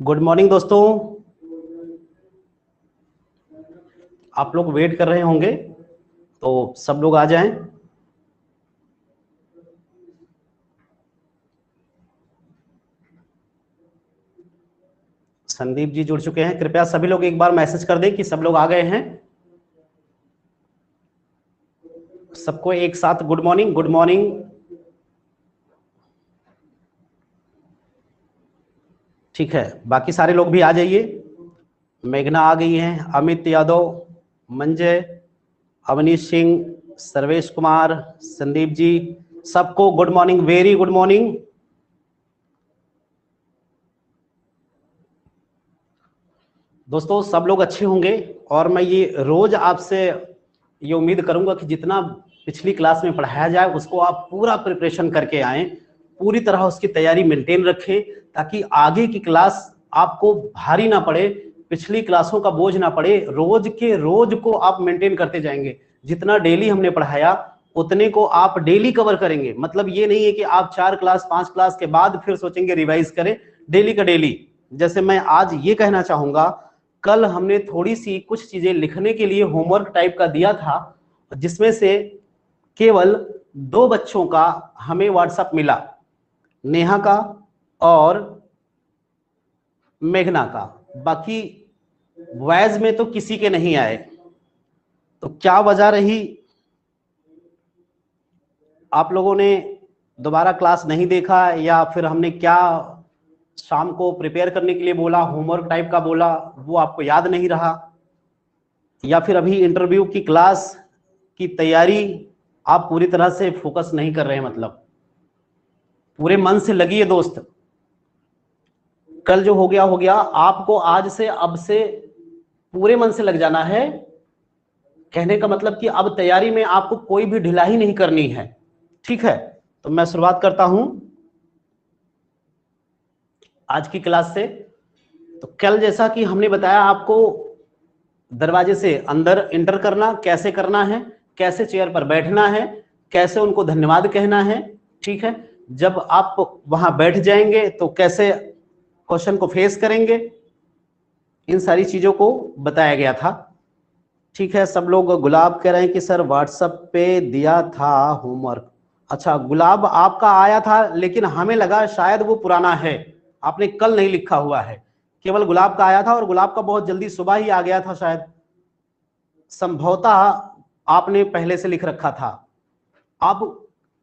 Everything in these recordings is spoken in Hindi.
गुड मॉर्निंग दोस्तों। आप लोग वेट कर रहे होंगे तो सब लोग आ जाएं। संदीप जी जुड़ चुके हैं, कृपया सभी लोग एक बार मैसेज कर दें कि सब लोग आ गए हैं। सबको एक साथ गुड मॉर्निंग, गुड मॉर्निंग। ठीक है, बाकी सारे लोग भी आ जाइए। मेघना आ गई हैं, अमित यादव, मंजय, अवनीश सिंह, सर्वेश कुमार, संदीप जी, सबको good morning, very good morning. दोस्तों सब लोग अच्छे होंगे और मैं ये रोज आपसे ये उम्मीद करूंगा कि जितना पिछली क्लास में पढ़ाया जाए उसको आप पूरा प्रिपरेशन करके आएं, पूरी तरह उसकी तैयारी मेंटेन रखें ताकि आगे की क्लास आपको भारी ना पड़े, पिछली क्लासों का बोझ ना पड़े। रोज के रोज को आप मेंटेन करते जाएंगे। जितना डेली हमने पढ़ाया उतने को आप डेली कवर करेंगे। मतलब ये नहीं है कि आप 4 क्लास 5 क्लास के बाद फिर सोचेंगे रिवाइज करें। डेली का डेली। जैसे मैं आज ये कहना चाहूंगा, कल हमने थोड़ी सी कुछ चीजें लिखने के लिए होमवर्क टाइप का दिया था, जिसमें से केवल 2 बच्चों का हमें व्हाट्सएप मिला, नेहा का और मेघना का। बाकी वॉइस में तो किसी के नहीं आए। तो क्या वजह रही? आप लोगों ने दोबारा क्लास नहीं देखा या फिर हमने क्या शाम को प्रिपेयर करने के लिए बोला, होमवर्क टाइप का बोला, वो आपको याद नहीं रहा? या फिर अभी इंटरव्यू की क्लास की तैयारी आप पूरी तरह से फोकस नहीं कर रहे हैं? मतलब पूरे मन से लगिए दोस्त। कल जो हो गया आपको आज से अब से पूरे मन से लग जाना है। कहने का मतलब कि अब तैयारी में आपको कोई भी ढिलाई नहीं करनी है। ठीक है, तो मैं शुरुआत करता हूं आज की क्लास से। तो कल जैसा कि हमने बताया आपको, दरवाजे से अंदर इंटर करना कैसे करना है, कैसे चेयर पर बैठना है, कैसे उनको धन्यवाद कहना है। ठीक है, जब आप वहां बैठ जाएंगे तो कैसे क्वेश्चन को फेस करेंगे, इन सारी चीजों को बताया गया था। ठीक है, सब लोग। गुलाब कह रहे हैं कि सर व्हाट्सएप पे दिया था होमवर्क। अच्छा गुलाब, आपका आया था लेकिन हमें लगा शायद वो पुराना है, आपने कल नहीं लिखा हुआ है। केवल गुलाब का आया था और गुलाब का बहुत जल्दी सुबह ही आ गया था शायद, संभवतः आपने पहले से लिख रखा था। अब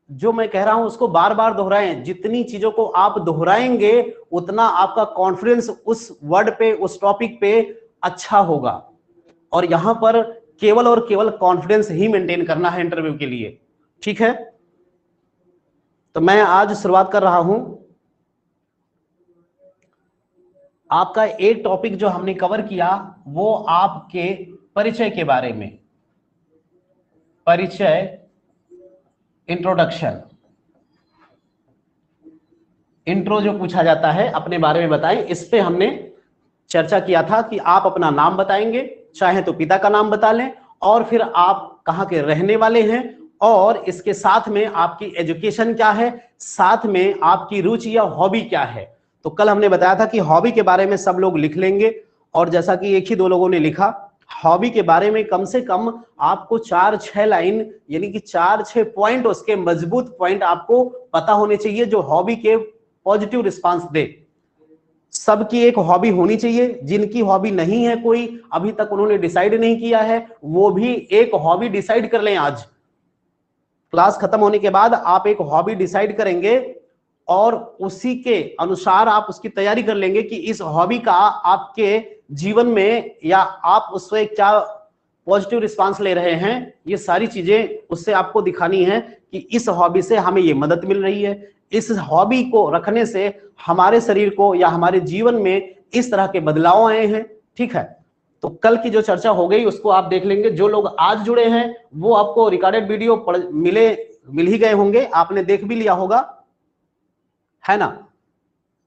जो मैं कह रहा हूं उसको बार बार दोहराएं। जितनी चीजों को आप दोहराएंगे उतना आपका कॉन्फिडेंस उस वर्ड पे, उस टॉपिक पे अच्छा होगा। और यहां पर केवल और केवल कॉन्फिडेंस ही मेंटेन करना है इंटरव्यू के लिए। ठीक है, तो मैं आज शुरुआत कर रहा हूं। आपका एक टॉपिक जो हमने कवर किया वो आपके परिचय के बारे में, परिचय, इंट्रोडक्शन। इंट्रो जो पूछा जाता है, अपने बारे में बताएं, इस पे हमने चर्चा किया था कि आप अपना नाम बताएंगे, चाहे तो पिता का नाम बता लें, और फिर आप कहां के रहने वाले हैं, और इसके साथ में आपकी एजुकेशन क्या है, साथ में आपकी रुचि या हॉबी क्या है। तो कल हमने बताया था कि हॉबी के बारे में सब लोग लिख लेंगे, और जैसा कि 1 ही 2 लोगों ने लिखा, हॉबी के बारे में कम से कम आपको 4-6 लाइन, यानी कि 4-6 पॉइंट, उसके मजबूत पॉइंट आपको पता होने चाहिए जो हॉबी के पॉजिटिव रिस्पांस दे। सबकी एक हॉबी होनी चाहिए। जिनकी हॉबी नहीं है कोई, अभी तक उन्होंने डिसाइड नहीं किया है, वो भी एक हॉबी डिसाइड कर लें। आज क्लास खत्म होने के बाद आप एक हॉबी डिसाइड करेंगे और उसी के अनुसार आप उसकी तैयारी कर लेंगे कि इस हॉबी का आपके जीवन में, या आप उससे क्या पॉजिटिव रिस्पांस ले रहे हैं। ये सारी चीजें उससे आपको दिखानी है कि इस हॉबी से हमें ये मदद मिल रही है, इस हॉबी को रखने से हमारे शरीर को या हमारे जीवन में इस तरह के बदलाव आए हैं। ठीक है, तो कल की जो चर्चा हो गई उसको आप देख लेंगे। जो लोग आज जुड़े हैं वो आपको रिकॉर्डेड वीडियो मिल ही गए होंगे, आपने देख भी लिया होगा, है ना।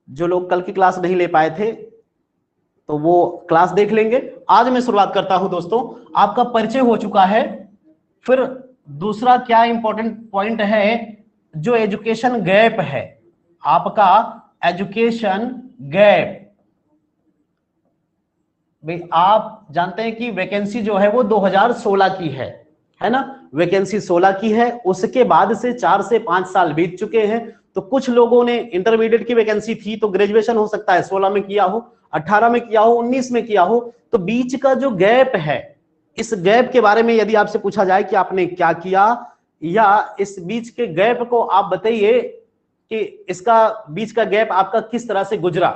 जो लोग कल की क्लास नहीं ले पाए थे तो वो क्लास देख लेंगे। आज मैं शुरुआत करता हूं दोस्तों। आपका परिचय हो चुका है। फिर दूसरा क्या इंपॉर्टेंट पॉइंट है, जो एजुकेशन गैप है, आपका एजुकेशन गैप। भाई आप जानते हैं कि वैकेंसी जो है वो 2016 की है ना, वैकेंसी 16 की है। उसके बाद से 4 से 5 साल बीत चुके हैं। तो कुछ लोगों ने इंटरमीडिएट की वैकेंसी थी तो ग्रेजुएशन हो सकता है 16 में किया हो, 18 में किया हो, 19 में किया हो। तो बीच का जो गैप है, इस गैप के बारे में यदि आपसे पूछा जाए कि आपने क्या किया, या इस बीच के गैप को आप बताइए कि इसका बीच का गैप आपका किस तरह से गुजरा,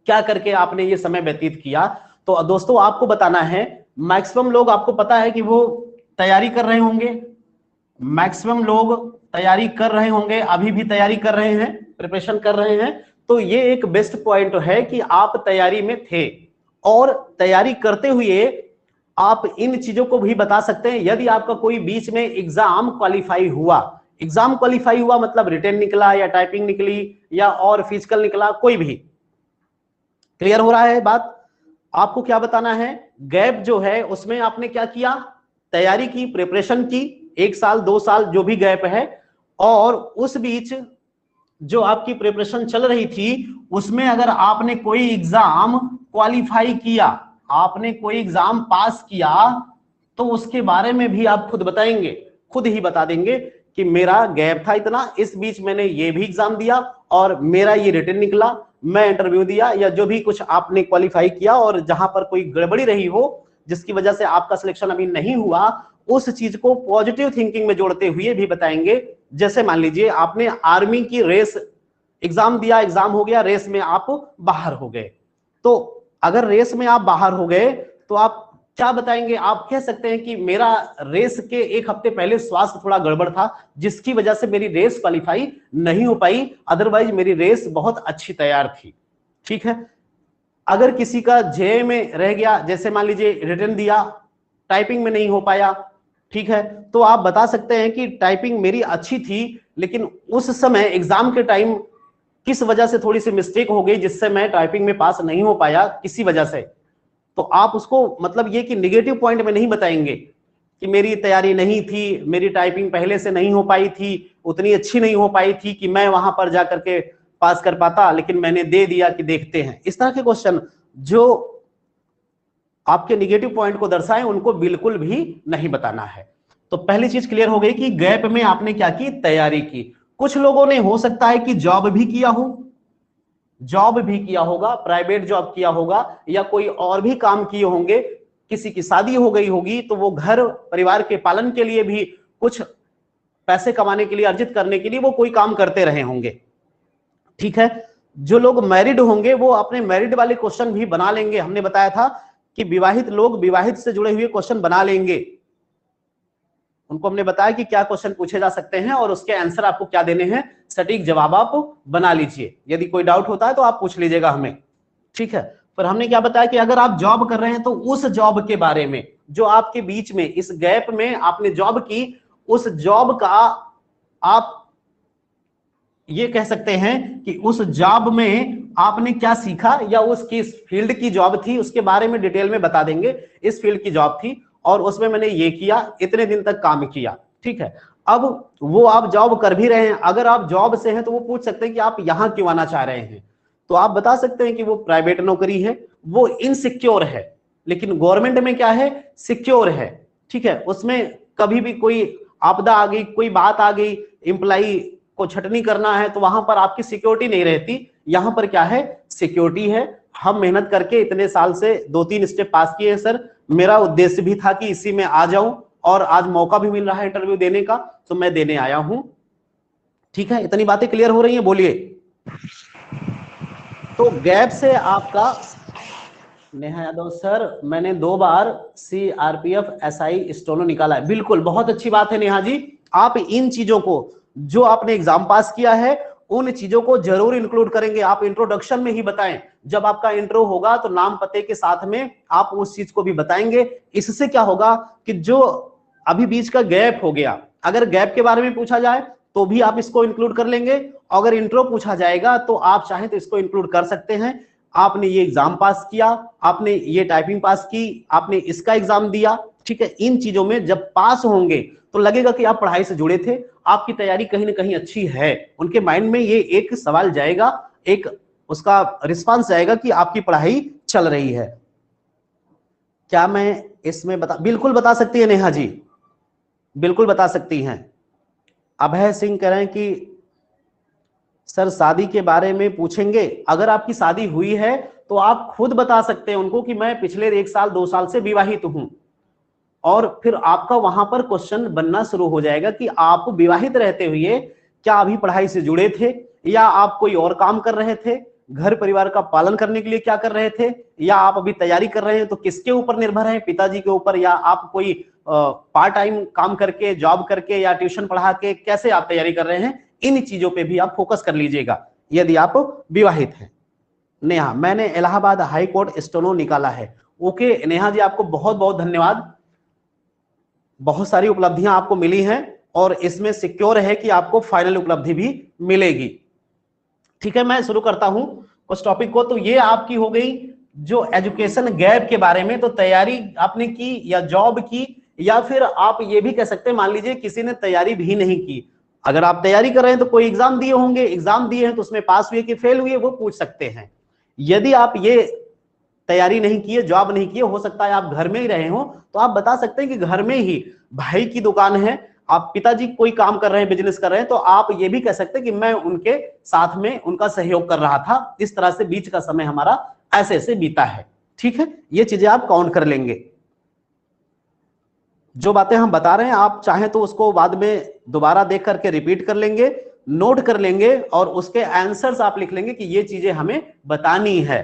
क्या करके आपने ये समय व्यतीत किया। तो दोस्तों आपको बताना है, मैक्सिमम लोग आपको पता है कि वो तैयारी कर रहे होंगे, मैक्सिमम लोग तैयारी कर रहे होंगे, अभी भी तैयारी कर रहे हैं, प्रिपरेशन कर रहे हैं। तो ये एक बेस्ट पॉइंट है कि आप तैयारी में थे और तैयारी करते हुए आप इन चीजों को भी बता सकते हैं। यदि आपका कोई बीच में एग्जाम क्वालिफाई हुआ, एग्जाम क्वालिफाई हुआ मतलब रिटेन निकला या टाइपिंग निकली या और फिजिकल निकला, कोई भी, क्लियर हो रहा है बात। आपको क्या बताना है, गैप जो है उसमें आपने क्या किया, तैयारी की, प्रिपरेशन की, 1 साल 2 साल जो भी गैप है, और उस बीच जो आपकी प्रिपरेशन चल रही थी उसमें अगर आपने कोई एग्जाम क्वालिफाई किया, आपने कोई एग्जाम पास किया, तो उसके बारे में भी आप खुद बताएंगे, खुद ही बता देंगे कि मेरा गैप था इतना, इस बीच मैंने ये भी एग्जाम दिया और मेरा ये रिटन निकला, मैं इंटरव्यू दिया, या जो भी कुछ आपने क्वालिफाई किया और जहां पर कोई गड़बड़ी रही हो जिसकी वजह से आपका सिलेक्शन अभी नहीं हुआ, उस चीज को पॉजिटिव थिंकिंग में जोड़ते हुए भी बताएंगे। जैसे मान लीजिए आपने आर्मी की रेस एग्जाम दिया, एग्जाम हो गया, रेस में आप बाहर हो गए, तो अगर रेस में आप बाहर हो गए तो आप क्या बताएंगे, आप कह सकते हैं कि मेरा रेस के 1 हफ्ते पहले स्वास्थ्य थोड़ा गड़बड़ था जिसकी वजह से मेरी रेस क्वालिफाई नहीं हो पाई, अदरवाइज मेरी रेस बहुत अच्छी तैयार थी। ठीक है, अगर किसी का जे में रह गया, जैसे मान लीजिए रिटन दिया, टाइपिंग में नहीं हो पाया, ठीक है, तो आप बता सकते हैं कि टाइपिंग मेरी अच्छी थी लेकिन उस समय एग्जाम के टाइम किस वजह से थोड़ी सी मिस्टेक हो गई जिससे मैं टाइपिंग में पास नहीं हो पाया किसी वजह से। तो आप उसको मतलब ये कि निगेटिव पॉइंट में नहीं बताएंगे कि मेरी तैयारी नहीं थी, मेरी टाइपिंग पहले से नहीं हो पाई थी, उतनी अच्छी नहीं हो पाई थी कि मैं वहां पर जाकर के पास कर पाता, लेकिन मैंने दे दिया कि देखते हैं। इस तरह के क्वेश्चन जो आपके निगेटिव पॉइंट को दर्शाएं उनको बिल्कुल भी नहीं बताना है। तो पहली चीज क्लियर हो गई कि गैप में आपने क्या की, तैयारी की। कुछ लोगों ने हो सकता है कि जॉब भी किया हो, जॉब भी किया होगा, प्राइवेट जॉब किया होगा या कोई और भी काम किए होंगे, किसी की शादी हो गई होगी तो वो घर परिवार के पालन के लिए भी, कुछ पैसे कमाने के लिए, अर्जित करने के लिए वो कोई काम करते रहे होंगे। ठीक है, जो लोग मैरिड होंगे वो अपने मैरिड वाले क्वेश्चन भी बना लेंगे। हमने बताया था कि विवाहित लोग विवाहित से जुड़े हुए क्वेश्चन बना लेंगे, उनको हमने बताया कि क्या क्वेश्चन पूछे जा सकते हैं और उसके आंसर आपको क्या देने हैं, सटीक जवाब आप बना लीजिए। यदि कोई डाउट होता है तो आप पूछ लीजिएगा हमें। ठीक है, पर हमने क्या बताया कि अगर आप जॉब कर रहे हैं तो उस जॉब के बारे में जो आपके बीच में इस गैप में आपने जॉब की, उस जॉब का आप ये कह सकते हैं कि उस जॉब में आपने क्या सीखा या उसकी फील्ड की जॉब थी उसके बारे में डिटेल में बता देंगे। इस फील्ड की जॉब थी और उसमें मैंने ये किया, इतने दिन तक काम किया। ठीक है, अब वो आप जॉब कर भी रहे हैं, अगर आप जॉब से हैं तो वो पूछ सकते हैं कि आप यहां क्यों आना चाह रहे हैं, तो आप बता सकते हैं कि वो प्राइवेट नौकरी है, वो इनसिक्योर है, लेकिन गवर्नमेंट में क्या है, सिक्योर है। ठीक है, उसमें कभी भी कोई आपदा आ गई, कोई बात आ गई, एम्प्लाई को छटनी करना है तो वहां पर आपकी सिक्योरिटी नहीं रहती। यहां पर क्या है, सिक्योरिटी है। हम मेहनत करके इतने साल से 2-3 स्टेप पास किए हैं सर, मेरा उद्देश्य भी था कि इसी में आ जाऊं और आज मौका भी मिल रहा है इंटरव्यू देने का तो मैं देने आया हूं। ठीक है, इतनी बातें क्लियर हो रही हैं, बोलिए। तो गैप से आपका, नेहा यादव सर मैंने 2 बार CRPF SI स्टोनो निकाला है। बिल्कुल, बहुत अच्छी बात है नेहा जी, आप इन चीजों को जो आपने एग्जाम पास किया है उन चीजों को जरूर इंक्लूड करेंगे। आप इंट्रोडक्शन में ही बताएं, जब आपका इंट्रो होगा तो नाम पते के साथ में आप उस चीज को भी बताएंगे। इससे क्या होगा कि जो अभी बीच का गैप हो गया, अगर गैप के बारे में पूछा जाए तो भी आप इसको इंक्लूड कर लेंगे, अगर इंट्रो पूछा जाएगा तो आप चाहें तो इसको इंक्लूड कर सकते हैं। आपने ये एग्जाम पास किया, आपने ये टाइपिंग पास की, आपने इसका एग्जाम दिया। ठीक है, इन चीजों में जब पास होंगे तो लगेगा कि आप पढ़ाई से जुड़े थे, आपकी तैयारी कहीं ना कहीं अच्छी है, उनके माइंड में ये एक सवाल जाएगा, एक उसका रिस्पांस जाएगा कि आपकी पढ़ाई चल रही है। क्या मैं इसमें बिल्कुल बता सकती है नेहा जी, बिल्कुल बता सकती हैं। अभय सिंह कह रहे हैं कि सर शादी के बारे में पूछेंगे। अगर आपकी शादी हुई है तो आप खुद बता सकते हैं उनको कि मैं पिछले 1 साल 2 साल से विवाहित हूं, और फिर आपका वहां पर क्वेश्चन बनना शुरू हो जाएगा कि आप विवाहित रहते हुए क्या अभी पढ़ाई से जुड़े थे, या आप कोई और काम कर रहे थे, घर परिवार का पालन करने के लिए क्या कर रहे थे, या आप अभी तैयारी कर रहे हैं तो किसके ऊपर निर्भर है, पिताजी के ऊपर, या आप कोई पार्ट टाइम काम करके, जॉब करके, या ट्यूशन पढ़ा के कैसे आप तैयारी कर रहे हैं। इन चीजों पे भी आप फोकस कर लीजिएगा यदि आप विवाहित हैं। नेहा, मैंने इलाहाबाद हाई कोर्ट स्टेनो निकाला है। ओके नेहा जी, आपको बहुत बहुत धन्यवाद। बहुत सारी उपलब्धियां आपको मिली हैं और इसमें सिक्योर है कि आपको फाइनल उपलब्धि भी मिलेगी। ठीक है, मैं शुरू करता हूं उस टॉपिक को। तो ये आपकी हो गई जो एजुकेशन गैप के बारे में। तो तैयारी आपने की या जॉब की, या फिर आप ये भी कह सकते हैं, मान लीजिए किसी ने तैयारी भी नहीं की। अगर आप तैयारी कर रहे हैं तो कोई एग्जाम दिए होंगे, एग्जाम दिए हैं तो उसमें पास हुए कि फेल हुए, वो पूछ सकते हैं। यदि आप ये तैयारी नहीं किए, जॉब नहीं किए, हो सकता है आप घर में ही रहे हो, तो आप बता सकते हैं कि घर में ही भाई की दुकान है, आप पिताजी कोई काम कर रहे हैं, बिजनेस कर रहे हैं, तो आप ये भी कह सकते हैं कि मैं उनके साथ में उनका सहयोग कर रहा था, इस तरह से बीच का समय हमारा ऐसे ऐसे बीता है। ठीक है, ये चीजें आप काउंट कर लेंगे। जो बातें हम बता रहे हैं आप चाहें तो उसको बाद में दोबारा देख करके रिपीट कर लेंगे, नोट कर लेंगे, और उसके आंसर्स आप लिख लेंगे कि ये चीजें हमें बतानी है।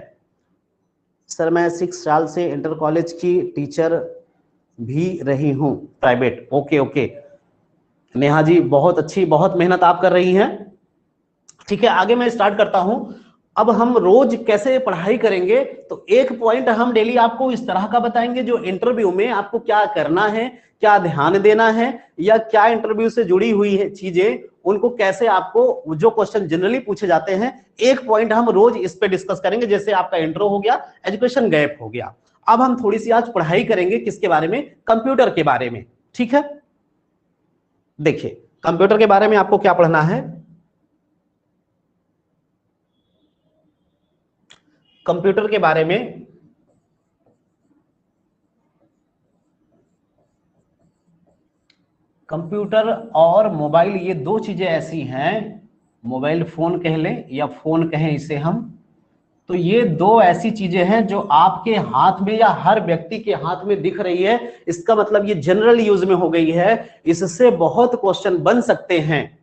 सर मैं 6 साल से इंटर कॉलेज की टीचर भी रही हूं, private. Okay okay Neha ji, बहुत अच्छी, बहुत मेहनत आप कर रही हैं। ठीक है, आगे मैं स्टार्ट करता हूं। अब हम रोज कैसे पढ़ाई करेंगे, तो एक पॉइंट हम डेली आपको इस तरह का बताएंगे जो इंटरव्यू में आपको क्या करना है, क्या ध्यान देना है, या क्या इंटरव्यू से जुड़ी हुई है चीजें, उनको कैसे आपको जो क्वेश्चन जनरली पूछे जाते हैं, एक पॉइंट हम रोज इस पे डिस्कस करेंगे। जैसे आपका इंट्रो हो गया, एजुकेशन गैप हो गया। अब हम थोड़ी सी आज पढ़ाई करेंगे किसके बारे में, कंप्यूटर के बारे में। ठीक है, देखिए कंप्यूटर के बारे में आपको क्या पढ़ना है। कंप्यूटर के बारे में कंप्यूटर और मोबाइल, ये दो चीजें ऐसी हैं, मोबाइल फोन कह लें या फोन कहें इसे हम, तो ये दो ऐसी चीजें हैं जो आपके हाथ में या हर व्यक्ति के हाथ में दिख रही है। इसका मतलब ये जनरल यूज में हो गई है, इससे बहुत क्वेश्चन बन सकते हैं।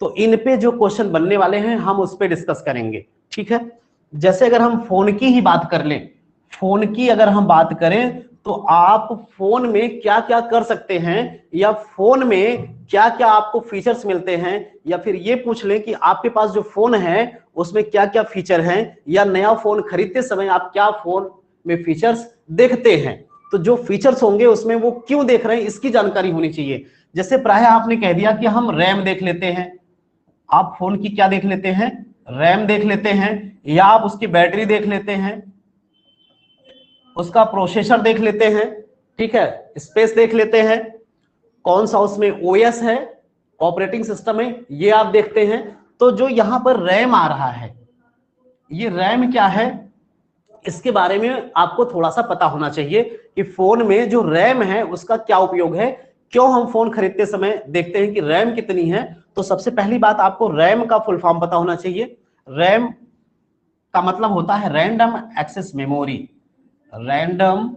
तो इन पे जो क्वेश्चन बनने वाले हैं हम उस पे डिस्कस करेंगे। ठीक है, जैसे अगर हम फोन की ही बात कर लें, फोन की अगर हम बात करें तो आप फोन में क्या क्या कर सकते हैं, या फोन में क्या क्या आपको फीचर्स मिलते हैं, या फिर ये पूछ लें कि आपके पास जो फोन है उसमें क्या क्या फीचर हैं, या नया फोन खरीदते समय आप क्या फोन में फीचर्स देखते हैं। तो जो फीचर्स होंगे उसमें वो क्यों देख रहे हैं इसकी जानकारी होनी चाहिए। जैसे प्रायः आपने कह दिया कि हम रैम देख लेते हैं, आप फोन की क्या देख लेते हैं, रैम देख लेते हैं, या आप उसकी बैटरी देख लेते हैं, उसका प्रोसेसर देख लेते हैं, ठीक है, स्पेस देख लेते हैं, कौन सा उसमें ओएस है, ऑपरेटिंग सिस्टम है, ये आप देखते हैं। तो जो यहां पर रैम आ रहा है, ये रैम क्या है, इसके बारे में आपको थोड़ा सा पता होना चाहिए कि फोन में जो रैम है उसका क्या उपयोग है, क्यों हम फोन खरीदते समय देखते हैं कि रैम कितनी है। तो सबसे पहली बात, आपको रैम का फुल फॉर्म पता होना चाहिए। रैम का मतलब होता है random access memory, random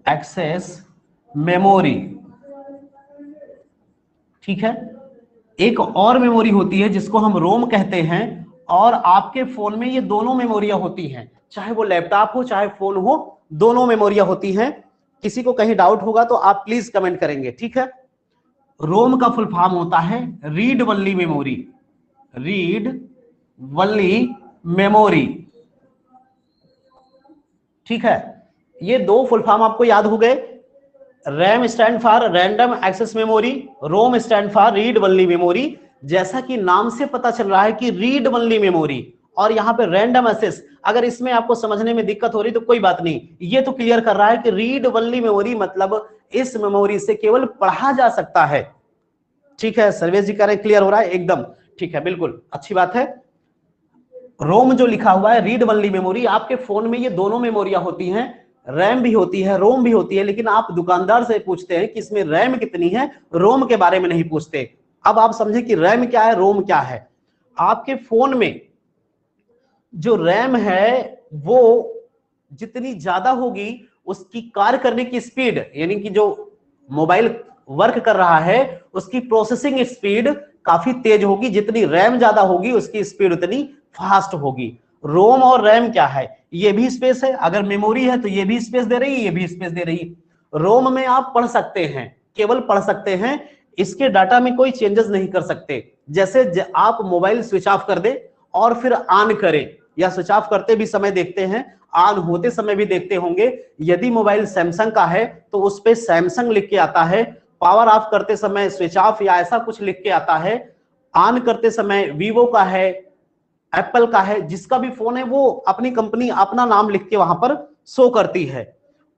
access memory. ठीक है, एक और मेमोरी होती है जिसको हम रोम कहते हैं, और आपके फोन में ये दोनों मेमोरियां होती हैं, चाहे वो लैपटॉप हो चाहे फोन हो, दोनों मेमोरियां होती हैं। किसी को कहीं डाउट होगा तो आप प्लीज कमेंट करेंगे। ठीक है, रोम का फुल फॉर्म होता है read only memory, read only memory. ठीक है, ये दो फुल फॉर्म आपको याद हो गए। RAM stand for random access memory, ROM stand for read only memory. जैसा कि नाम से पता चल रहा है कि रीड वनली मेमोरी, और यहां पे रैंडम एक्सेस, अगर इसमें आपको समझने में दिक्कत हो रही तो कोई बात नहीं, ये तो क्लियर कर रहा है कि रीड वनली मेमोरी मतलब इस मेमोरी से केवल पढ़ा जा सकता है। ठीक है, सर्वेश जी कह रहे हैं क्लियर हो रहा है एकदम, ठीक है, बिल्कुल अच्छी बात है। रोम जो लिखा हुआ है रीड ओनली मेमोरी, आपके फोन में ये दोनों मेमोरियां होती हैं, रैम भी होती है रोम भी होती है, लेकिन आप दुकानदार से पूछते हैं कि इसमें रैम कितनी है, रोम के बारे में नहीं पूछते। अब आप समझे कि रैम क्या है, रोम क्या है। आपके फोन में जो रैम है वो जितनी ज्यादा होगी उसकी कार्य करने की स्पीड, यानी कि जो मोबाइल वर्क कर रहा है उसकी प्रोसेसिंग स्पीड काफी तेज होगी, जितनी रैम ज्यादा होगी उसकी स्पीड उतनी फास्ट होगी। रोम और रैम क्या है, ये भी स्पेस है, अगर मेमोरी है तो ये भी स्पेस दे रही है, ये भी स्पेस दे रही है। रोम में आप पढ़ सकते हैं, केवल पढ़ सकते हैं, इसके डाटा में कोई चेंजेस नहीं कर सकते। जैसे आप मोबाइल स्विच ऑफ कर दे और फिर ऑन करें, या स्विच ऑफ करते भी समय देखते हैं, ऑन होते समय भी देखते होंगे, यदि मोबाइल सैमसंग का है तो उस पे सैमसंग लिख के आता है, पावर ऑफ करते समय स्विच ऑफ या ऐसा कुछ लिख के आता है, ऑन करते समय वीवो का है, एप्पल का है, जिसका भी फोन है वो अपनी कंपनी अपना नाम लिख के वहां पर शो करती है।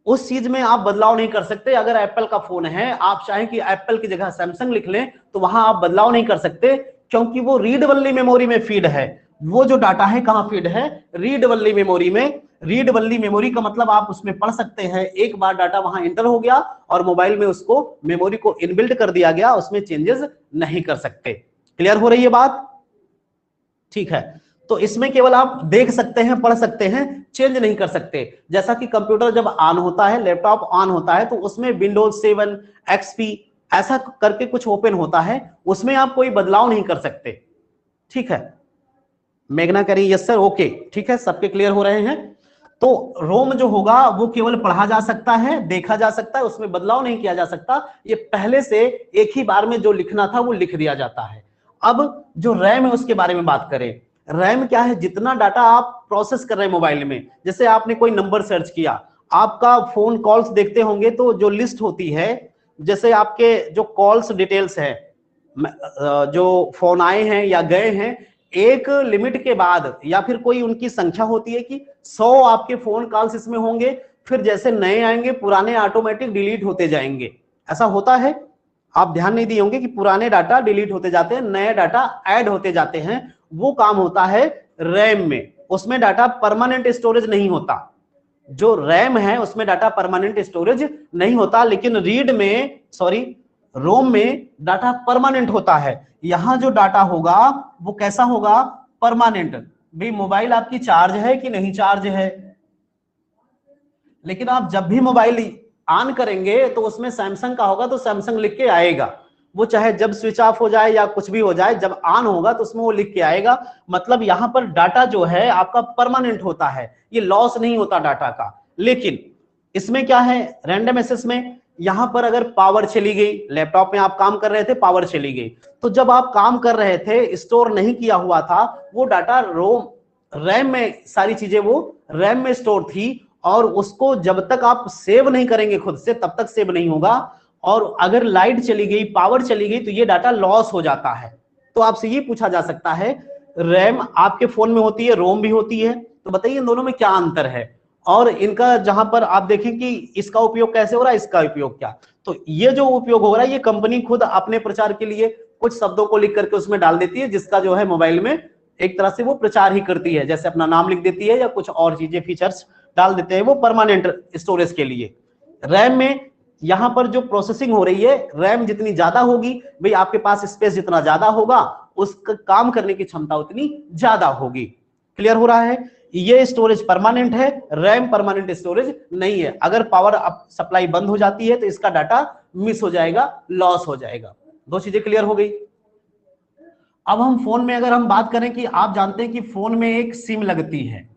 उस चीज में आप बदलाव नहीं कर सकते। अगर एप्पल का फोन है, आप चाहें कि एप्पल की जगह सैमसंग लिख लें तो वहां आप बदलाव नहीं कर सकते, क्योंकि वो रीड ओनली मेमोरी में फीड है। वो जो डाटा है कहां फीड है, रीड ओनली मेमोरी में। रीड ओनली मेमोरी का मतलब आप उसमें पढ़ सकते हैं, एक बार डाटा वहां एंटर हो गया और मोबाइल में उसको मेमोरी को इनबिल्ट कर दिया गया, उसमें चेंजेस नहीं कर सकते। क्लियर हो रही है बात? ठीक है, तो इसमें केवल आप देख सकते हैं, पढ़ सकते हैं, चेंज नहीं कर सकते। जैसा कि कंप्यूटर जब ऑन होता है, लैपटॉप ऑन होता है, तो उसमें विंडोज 7 एक्सपी ऐसा करके कुछ ओपन होता है, उसमें आप कोई बदलाव नहीं कर सकते। ठीक है, मेघना करी यस सर, ओके, ठीक है, सबके क्लियर हो रहे हैं। तो रोम जो होगा वो केवल पढ़ा जा सकता है, देखा जा सकता है, उसमें बदलाव नहीं किया जा सकता। ये पहले से एक ही बार में जो लिखना था वो लिख दिया जाता है। अब जो रैम है उसके बारे में बात करें। रैम क्या है, जितना डाटा आप प्रोसेस कर रहे हैं मोबाइल में, जैसे आपने कोई नंबर सर्च किया, आपका फोन कॉल्स देखते होंगे तो जो लिस्ट होती है, जैसे आपके जो कॉल्स डिटेल्स है, जो फोन आए हैं या गए हैं, एक लिमिट के बाद या फिर कोई उनकी संख्या होती है कि 100 आपके फोन कॉल्स इसमें होंगे, फिर जैसे नए आएंगे पुराने ऑटोमेटिक डिलीट होते जाएंगे, ऐसा होता है। आप ध्यान नहीं दिए होंगे कि पुराने डाटा डिलीट होते जाते हैं, नए डाटा ऐड होते जाते हैं। वो काम होता है रैम में, उसमें डाटा परमानेंट स्टोरेज नहीं होता। जो रैम है उसमें डाटा परमानेंट स्टोरेज नहीं होता, लेकिन रीड में, सॉरी, रोम में डाटा परमानेंट होता है। यहां जो डाटा होगा वो कैसा होगा, परमानेंट। भाई मोबाइल आपकी चार्ज है कि नहीं चार्ज है, लेकिन आप जब भी मोबाइल ऑन करेंगे तो उसमें सैमसंग का होगा तो सैमसंग लिख के आएगा। वो चाहे जब स्विच ऑफ हो जाए या कुछ भी हो जाए, जब ऑन होगा तो उसमें वो लिख के आएगा। मतलब यहां पर डाटा जो है आपका परमानेंट होता है, ये लॉस नहीं होता डाटा का। लेकिन इसमें क्या है, रैंडम एक्सेस में यहां पर अगर पावर चली गई, लैपटॉप में आप काम कर रहे थे, पावर चली गई, तो जब आप काम कर रहे थे, स्टोर नहीं किया हुआ था वो डाटा, रोम रैम में सारी चीजें वो रैम में स्टोर थी, और उसको जब तक आप सेव नहीं करेंगे खुद से तब तक सेव नहीं होगा। और अगर लाइट चली गई, पावर चली गई, तो ये डाटा लॉस हो जाता है। तो आपसे ये पूछा जा सकता है, रैम आपके फोन में होती है, रोम भी होती है, तो बताइए इन दोनों में क्या अंतर है, और इनका जहां पर आप देखें कि इसका उपयोग कैसे हो रहा है, इसका उपयोग क्या। तो ये जो उपयोग हो रहा है ये कंपनी खुद अपने प्रचार के लिए कुछ शब्दों को लिख करके उसमें डाल देती है, जिसका जो है मोबाइल में एक तरह से वो प्रचार ही करती है, जैसे अपना नाम लिख देती है या कुछ और चीजें फीचर्स डाल देते हैं वो परमानेंट स्टोरेज के लिए। रैम में यहां पर जो प्रोसेसिंग हो रही है, रैम जितनी ज्यादा होगी, भाई आपके पास स्पेस जितना ज्यादा होगा उसका काम करने की क्षमता उतनी ज्यादा होगी। क्लियर हो रहा है? ये स्टोरेज परमानेंट है, रैम परमानेंट स्टोरेज नहीं है। अगर पावर सप्लाई बंद हो जाती है तो इसका डाटा मिस हो जाएगा, लॉस हो जाएगा। दो चीजें क्लियर हो गई। अब हम फोन में अगर हम बात करें कि आप जानते हैं कि फोन में एक सिम लगती है,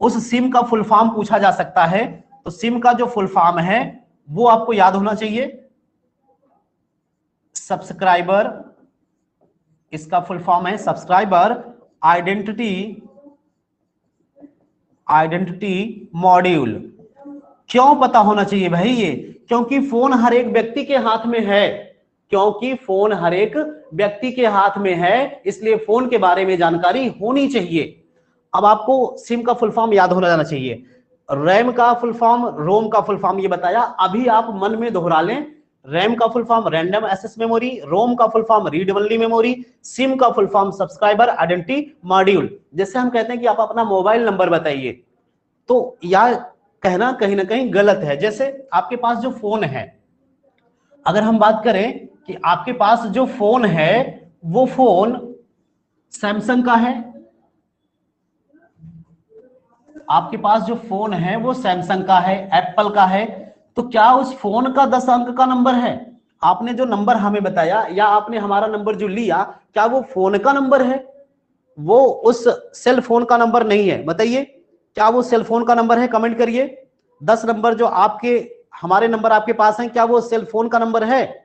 उस सिम का फुल फॉर्म पूछा जा सकता है। तो सिम का जो फुल फॉर्म है वो आपको याद होना चाहिए, सब्सक्राइबर, इसका फुल फॉर्म है सब्सक्राइबर आइडेंटिटी मॉड्यूल। क्यों पता होना चाहिए भाई ये, क्योंकि फोन हर एक व्यक्ति के हाथ में है, क्योंकि फोन हर एक व्यक्ति के हाथ में है, इसलिए फोन के बारे में जानकारी होनी चाहिए। अब आपको सिम का फुल फॉर्म याद होना जाना चाहिए, रैम का फुल फॉर्म, रोम का फुल फॉर्म ये बताया, अभी आप मन में दोहरा लें रैम का full form random access memory, ROM का full form read only memory, SIM का full form subscriber identity module. जैसे हम कहते हैं कि आप अपना मोबाइल नंबर बताइए, तो यह कहना कहीं ना कहीं गलत है। जैसे आपके पास जो फोन है, अगर हम बात करें कि आपके पास जो फोन है वो फोन सैमसंग का है, आपके पास जो फोन है वो सैमसंग का है, एप्पल का है, तो क्या उस फोन का 10 अंक का नंबर है? आपने जो नंबर हमें बताया या आपने हमारा नंबर जो लिया, क्या वो फोन का नंबर है? वो उस सेल फोन का नंबर नहीं है। बताइए, क्या वो सेल फोन का नंबर है? कमेंट करिए। 10 नंबर जो आपके हमारे नंबर आपके पास हैं, क्या वो सेल फोन का नंबर है?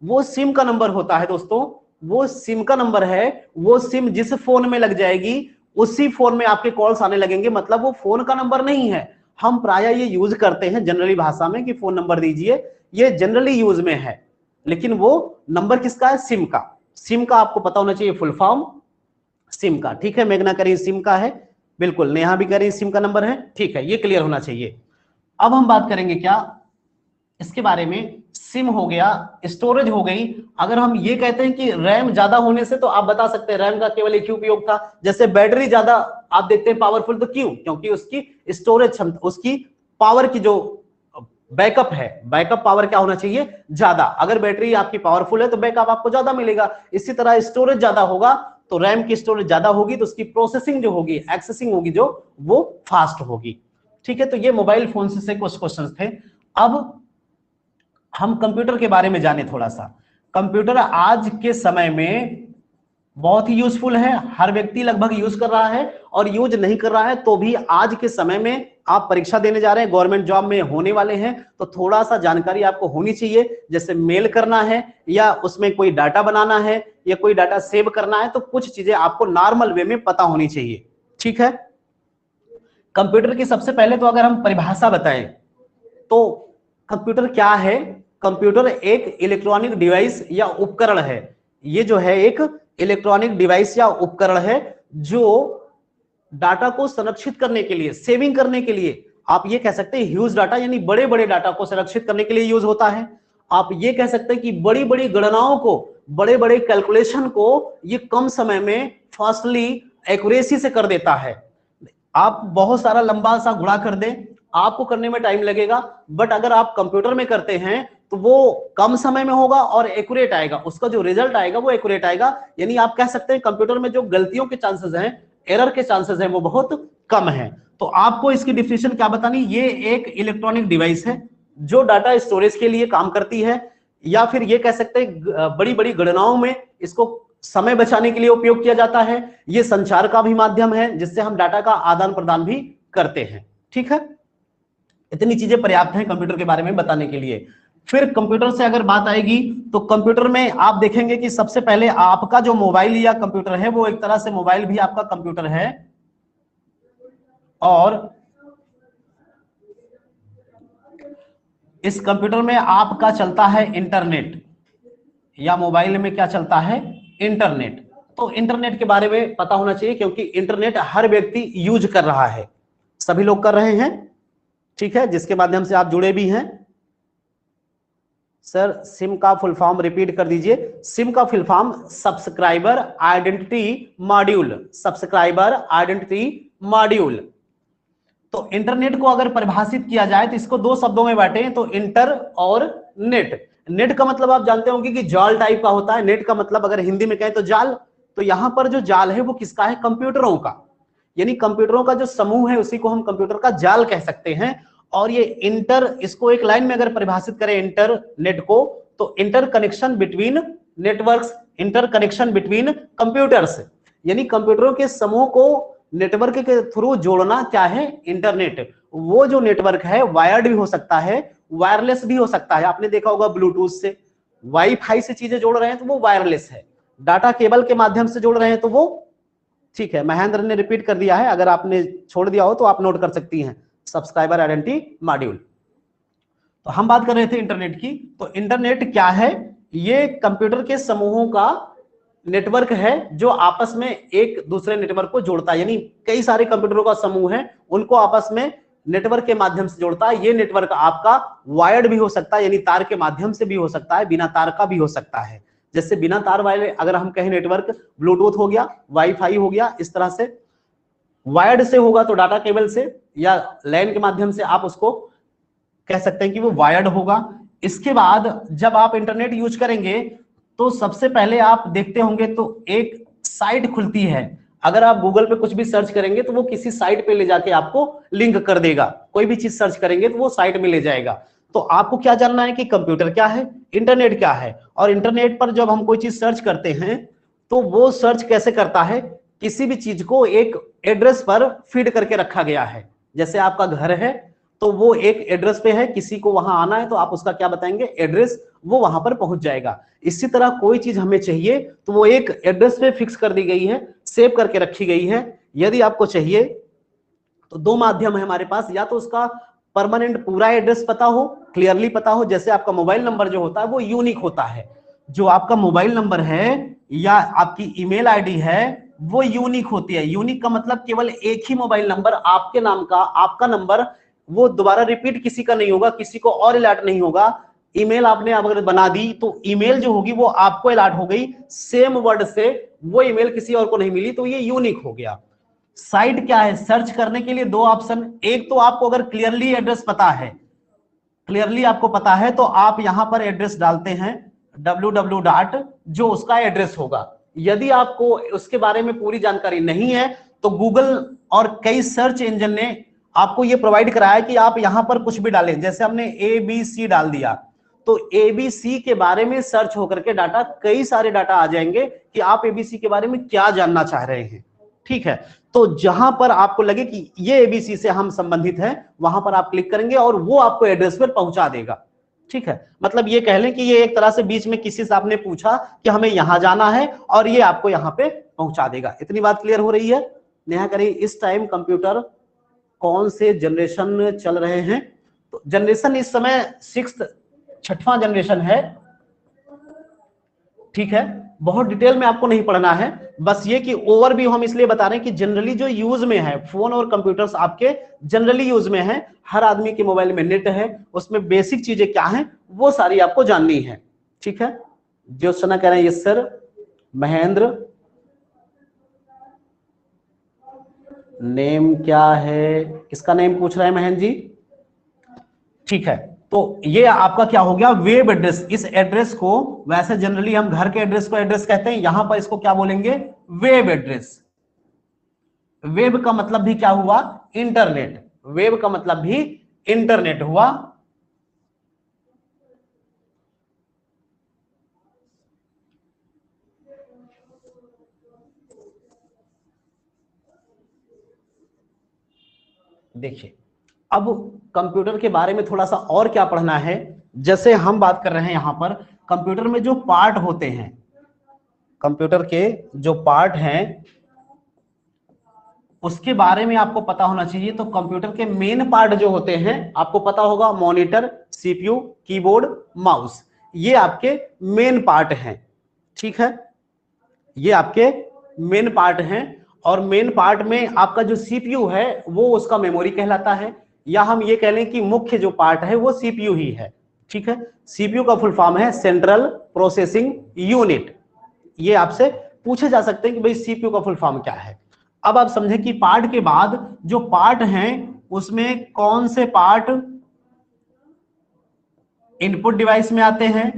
वो सिम का नंबर होता है दोस्तों, वो सिम का नंबर है। वो सिम जिस फोन में लग जाएगी उसी फोन में आपके कॉल्स आने लगेंगे, मतलब वो फोन का नंबर नहीं है। हम प्राय ये यूज करते हैं जनरली भाषा में कि फोन नंबर दीजिए, ये जनरली यूज में है, लेकिन वो नंबर किसका है? सिम का। सिम का आपको पता होना चाहिए फुल फॉर्म, सिम का। ठीक है, मेघना करी सिम का है, बिल्कुल नेहा भी करी सिम का नंबर है। ठीक है, ये क्लियर होना चाहिए। अब हम बात करेंगे क्या इसके बारे में, सिम हो गया, स्टोरेज हो गई। अगर हम ये कहते हैं कि रैम ज्यादा होने से, तो आप बता सकते हैं रैम का केवल एक ही उपयोग था, जैसे बैटरी ज्यादा आप देखते हैं पावरफुल, तो क्यों? क्योंकि उसकी स्टोरेज क्षमता, उसकी पावर की जो बैकअप है, बैकअप पावर क्या होना चाहिए? ज्यादा। अगर बैटरी आपकी पावरफुल है तो बैकअप आपको ज्यादा मिलेगा। इसी तरह स्टोरेज ज्यादा होगा तो रैम की स्टोरेज ज्यादा होगी तो उसकी प्रोसेसिंग जो होगी, एक्सेसिंग होगी जो, वो फास्ट होगी। ठीक है, तो ये मोबाइल फोन से कुछ क्वेश्चंस थे। अब हम कंप्यूटर के बारे में जाने थोड़ा सा। कंप्यूटर आज के समय में बहुत ही यूजफुल है, हर व्यक्ति लगभग यूज कर रहा है, और यूज नहीं कर रहा है तो भी आज के समय में आप परीक्षा देने जा रहे हैं, गवर्नमेंट जॉब में होने वाले हैं, तो थोड़ा सा जानकारी आपको होनी चाहिए। जैसे मेल करना है या उसमें कोई डाटा बनाना है या कोई डाटा सेव करना है, तो कुछ चीजें आपको नॉर्मल वे में पता होनी चाहिए। ठीक है, कंप्यूटर की सबसे पहले तो अगर हम परिभाषा बताएं तो कंप्यूटर क्या है? कंप्यूटर एक इलेक्ट्रॉनिक डिवाइस या उपकरण है। ये जो है एक इलेक्ट्रॉनिक डिवाइस या उपकरण है जो डाटा को संरक्षित करने के लिए, सेविंग करने के लिए, आप ये कह सकते हैं ह्यूज डाटा यानी बड़े बड़े डाटा को संरक्षित करने के लिए यूज होता है। आप ये कह सकते हैं कि बड़ी बड़ी गणनाओं को, बड़े बड़े कैलकुलेशन को ये कम समय में फास्टली एक्यूरेसी से कर देता है। आप बहुत सारा लंबा सा गुणा कर दें, आपको करने में टाइम लगेगा, बट अगर आप कंप्यूटर में करते हैं तो वो कम समय में होगा और एक्यूरेट आएगा, उसका जो रिजल्ट आएगा वो एक्यूरेट आएगा। यानी आप कह सकते हैं कंप्यूटर में जो गलतियों के चांसेस हैं, एरर के चांसेस हैं, वो बहुत कम है। तो आपको इसकी डिफिनेशन क्या बतानी? ये एक इलेक्ट्रॉनिक डिवाइस है जो डाटा स्टोरेज के लिए काम करती है, या फिर ये कह सकते हैं बड़ी बड़ी गणनाओं में इसको समय बचाने के लिए उपयोग किया जाता है। ये संचार का भी माध्यम है जिससे हम डाटा का आदान प्रदान भी करते हैं। ठीक है, इतनी चीजें पर्याप्त हैं कंप्यूटर के बारे में बताने के लिए। फिर कंप्यूटर से अगर बात आएगी तो कंप्यूटर में आप देखेंगे कि सबसे पहले आपका जो मोबाइल या कंप्यूटर है वो एक तरह से मोबाइल भी आपका कंप्यूटर है, और इस कंप्यूटर में आपका चलता है इंटरनेट, या मोबाइल में क्या चलता है? इंटरनेट। तो इंटरनेट के बारे में पता होना चाहिए क्योंकि इंटरनेट हर व्यक्ति यूज कर रहा है, सभी लोग कर रहे हैं। ठीक है, जिसके माध्यम से आप जुड़े भी हैं। सर सिम का फुल फॉर्म रिपीट कर दीजिए। सिम का full form subscriber identity module, subscriber identity module. तो इंटरनेट को अगर परिभाषित किया जाए तो इसको दो शब्दों में बांटे, तो इंटर और नेट। नेट का मतलब आप जानते होंगे कि जाल टाइप का होता है, नेट का मतलब अगर हिंदी में कहें तो जाल। तो यहां पर जो जाल है वो किसका है? कंप्यूटरों का, यानी कंप्यूटरों का जो समूह है उसी को हम कंप्यूटर का जाल कह सकते हैं। और ये इंटर, इसको एक लाइन में अगर परिभाषित करें इंटरनेट को, तो inter connection between networks, inter connection between computers, यानी कंप्यूटरों के समूह को नेटवर्क के थ्रू जोड़ना क्या है? इंटरनेट। वो जो नेटवर्क है वायर्ड भी हो सकता है, वायरलेस भी हो सकता है। आपने देखा होगा ब्लूटूथ से, वाईफाई से चीजें जोड़ रहे हैं तो वो वायरलेस है, डाटा केबल के माध्यम से जोड़ रहे हैं तो वो, ठीक है, महेंद्र ने रिपीट कर दिया है, अगर आपने छोड़ दिया हो तो आप नोट कर सकती हैं, सब्सक्राइबर आइडेंटिटी मॉड्यूल। तो हम बात कर रहे थे इंटरनेट की। तो इंटरनेट क्या है? ये कंप्यूटर के समूहों का नेटवर्क है जो आपस में एक दूसरे नेटवर्क को जोड़ता है, यानी कई सारे कंप्यूटरों का समूह है, उनको आपस में नेटवर्क के माध्यम से जोड़ता है। ये नेटवर्क आपका वायर्ड भी हो सकता है, यानी तार के माध्यम से भी हो सकता है, बिना तार का भी हो सकता है। जैसे बिना तार वाले अगर हम कहें नेटवर्क, ब्लूटूथ हो गया, वाईफाई हो गया, इस तरह से। वायर्ड से होगा तो डाटा केबल से या लैन के माध्यम से आप उसको कह सकते हैं कि वो वायर्ड होगा। इसके बाद जब आप इंटरनेट यूज करेंगे तो सबसे पहले आप देखते होंगे तो एक साइट खुलती है। अगर आप गूगल पे कुछ भी सर्च करेंगे तो वो किसी साइट पे ले जाके आपको लिंक कर देगा। कोई भी चीज सर्च करेंगे तो वो साइट में ले जाएगा। तो आपको क्या जानना है कि कंप्यूटर क्या है, इंटरनेट क्या है। और इंटरनेट पर जब हम कोई चीज सर्च करते हैं तो वो सर्च कैसे करता है, किसी भी चीज को एक एड्रेस पर फीड करके रखा गया है। जैसे आपका घर है तो वो एक एड्रेस पे है, किसी को वहां आना है तो आप उसका क्या बताएंगे, एड्रेस, वो वहां पर पहुंच जाएगा। इसी तरह कोई चीज हमें चाहिए तो वो एक एड्रेस पे फिक्स कर दी गई है, सेव करके रखी गई है। यदि आपको चाहिए तो दो माध्यम है हमारे पास, या तो उसका परमानेंट पूरा एड्रेस पता हो, क्लियरली पता हो। जैसे आपका मोबाइल नंबर जो होता है वो यूनिक होता है। जो आपका मोबाइल नंबर है या आपकी ईमेल आईडी है वो यूनिक होती है। यूनिक का मतलब केवल एक ही मोबाइल नंबर आपके नाम का, आपका नंबर, वो दोबारा रिपीट किसी का नहीं होगा, किसी को और अलर्ट नहीं होगा। ईमेल आपने अगर बना दी तो ईमेल जो होगी वो आपको अलर्ट हो गई, सेम वर्ड से, वो ईमेल किसी और को नहीं मिली, तो ये यूनिक हो गया। साइट क्या है, सर्च करने के लिए दो ऑप्शन। एक तो आपको अगर क्लियरली एड्रेस पता है, क्लियरली आपको पता है तो आप यहां पर एड्रेस डालते हैं www. जो उसका एड्रेस होगा। यदि आपको उसके बारे में पूरी जानकारी नहीं है तो गूगल और कई सर्च इंजन ने आपको यह प्रोवाइड कराया कि आप यहां पर कुछ भी डालें। जैसे हमने ABC डाल दिया तो ABC के बारे में सर्च होकर के डाटा, कई सारे डाटा आ जाएंगे कि आप ABC के बारे में क्या जानना चाह रहे हैं। ठीक है, तो जहां पर आपको लगे कि ये ABC से हम संबंधित हैं वहां पर आप क्लिक करेंगे और वो आपको एड्रेस पर पहुंचा देगा। ठीक है, मतलब ये कह लें कि ये एक तरह से बीच में किसी से आपने पूछा कि हमें यहां जाना है और ये आपको यहां पे पहुंचा देगा। इतनी बात क्लियर हो रही है? नेहा करिए, इस टाइम कंप्यूटर कौन से जनरेशन चल रहे हैं? तो जनरेशन इस समय 6th, 6वां जनरेशन है। ठीक है, बहुत डिटेल में आपको नहीं पढ़ना है, बस ये कि ओवरव्यू हम इसलिए बता रहे हैं कि जनरली जो यूज में है, फोन और कंप्यूटर्स आपके जनरली यूज में है। हर आदमी के मोबाइल में नेट है, उसमें बेसिक चीजें क्या हैं वो सारी आपको जाननी है। ठीक है, ज्योत्सना कह रहे हैं यस सर। महेंद्र, नेम क्या है, किसका नेम पूछ रहे हैं महेंद्र जी? ठीक है, तो ये आपका क्या हो गया, वेब एड्रेस। इस एड्रेस को, वैसे जनरली हम घर के एड्रेस को एड्रेस कहते हैं, यहां पर इसको क्या बोलेंगे, वेब एड्रेस। वेब का मतलब भी क्या हुआ, इंटरनेट। वेब का मतलब भी इंटरनेट हुआ। देखिए, अब कंप्यूटर के बारे में थोड़ा सा और क्या पढ़ना है। जैसे हम बात कर रहे हैं यहां पर कंप्यूटर में जो पार्ट होते हैं, कंप्यूटर के जो पार्ट हैं उसके बारे में आपको पता होना चाहिए। तो कंप्यूटर के मेन पार्ट जो होते हैं आपको पता होगा, मॉनिटर, सीपीयू, कीबोर्ड, माउस, ये आपके मेन पार्ट हैं। ठीक है, ये आपके मेन पार्ट हैं। और मेन पार्ट में आपका जो सीपीयू है वो उसका मेमोरी कहलाता है, या हम ये कह लें कि मुख्य जो पार्ट है वो सीपीयू ही है। ठीक है, सीपीयू का फुल फॉर्म है सेंट्रल प्रोसेसिंग यूनिट। ये आपसे पूछे जा सकते हैं कि भाई सीपीयू का फुल फॉर्म क्या है। अब आप समझें कि पार्ट के बाद जो पार्ट हैं उसमें कौन से पार्ट इनपुट डिवाइस में आते हैं,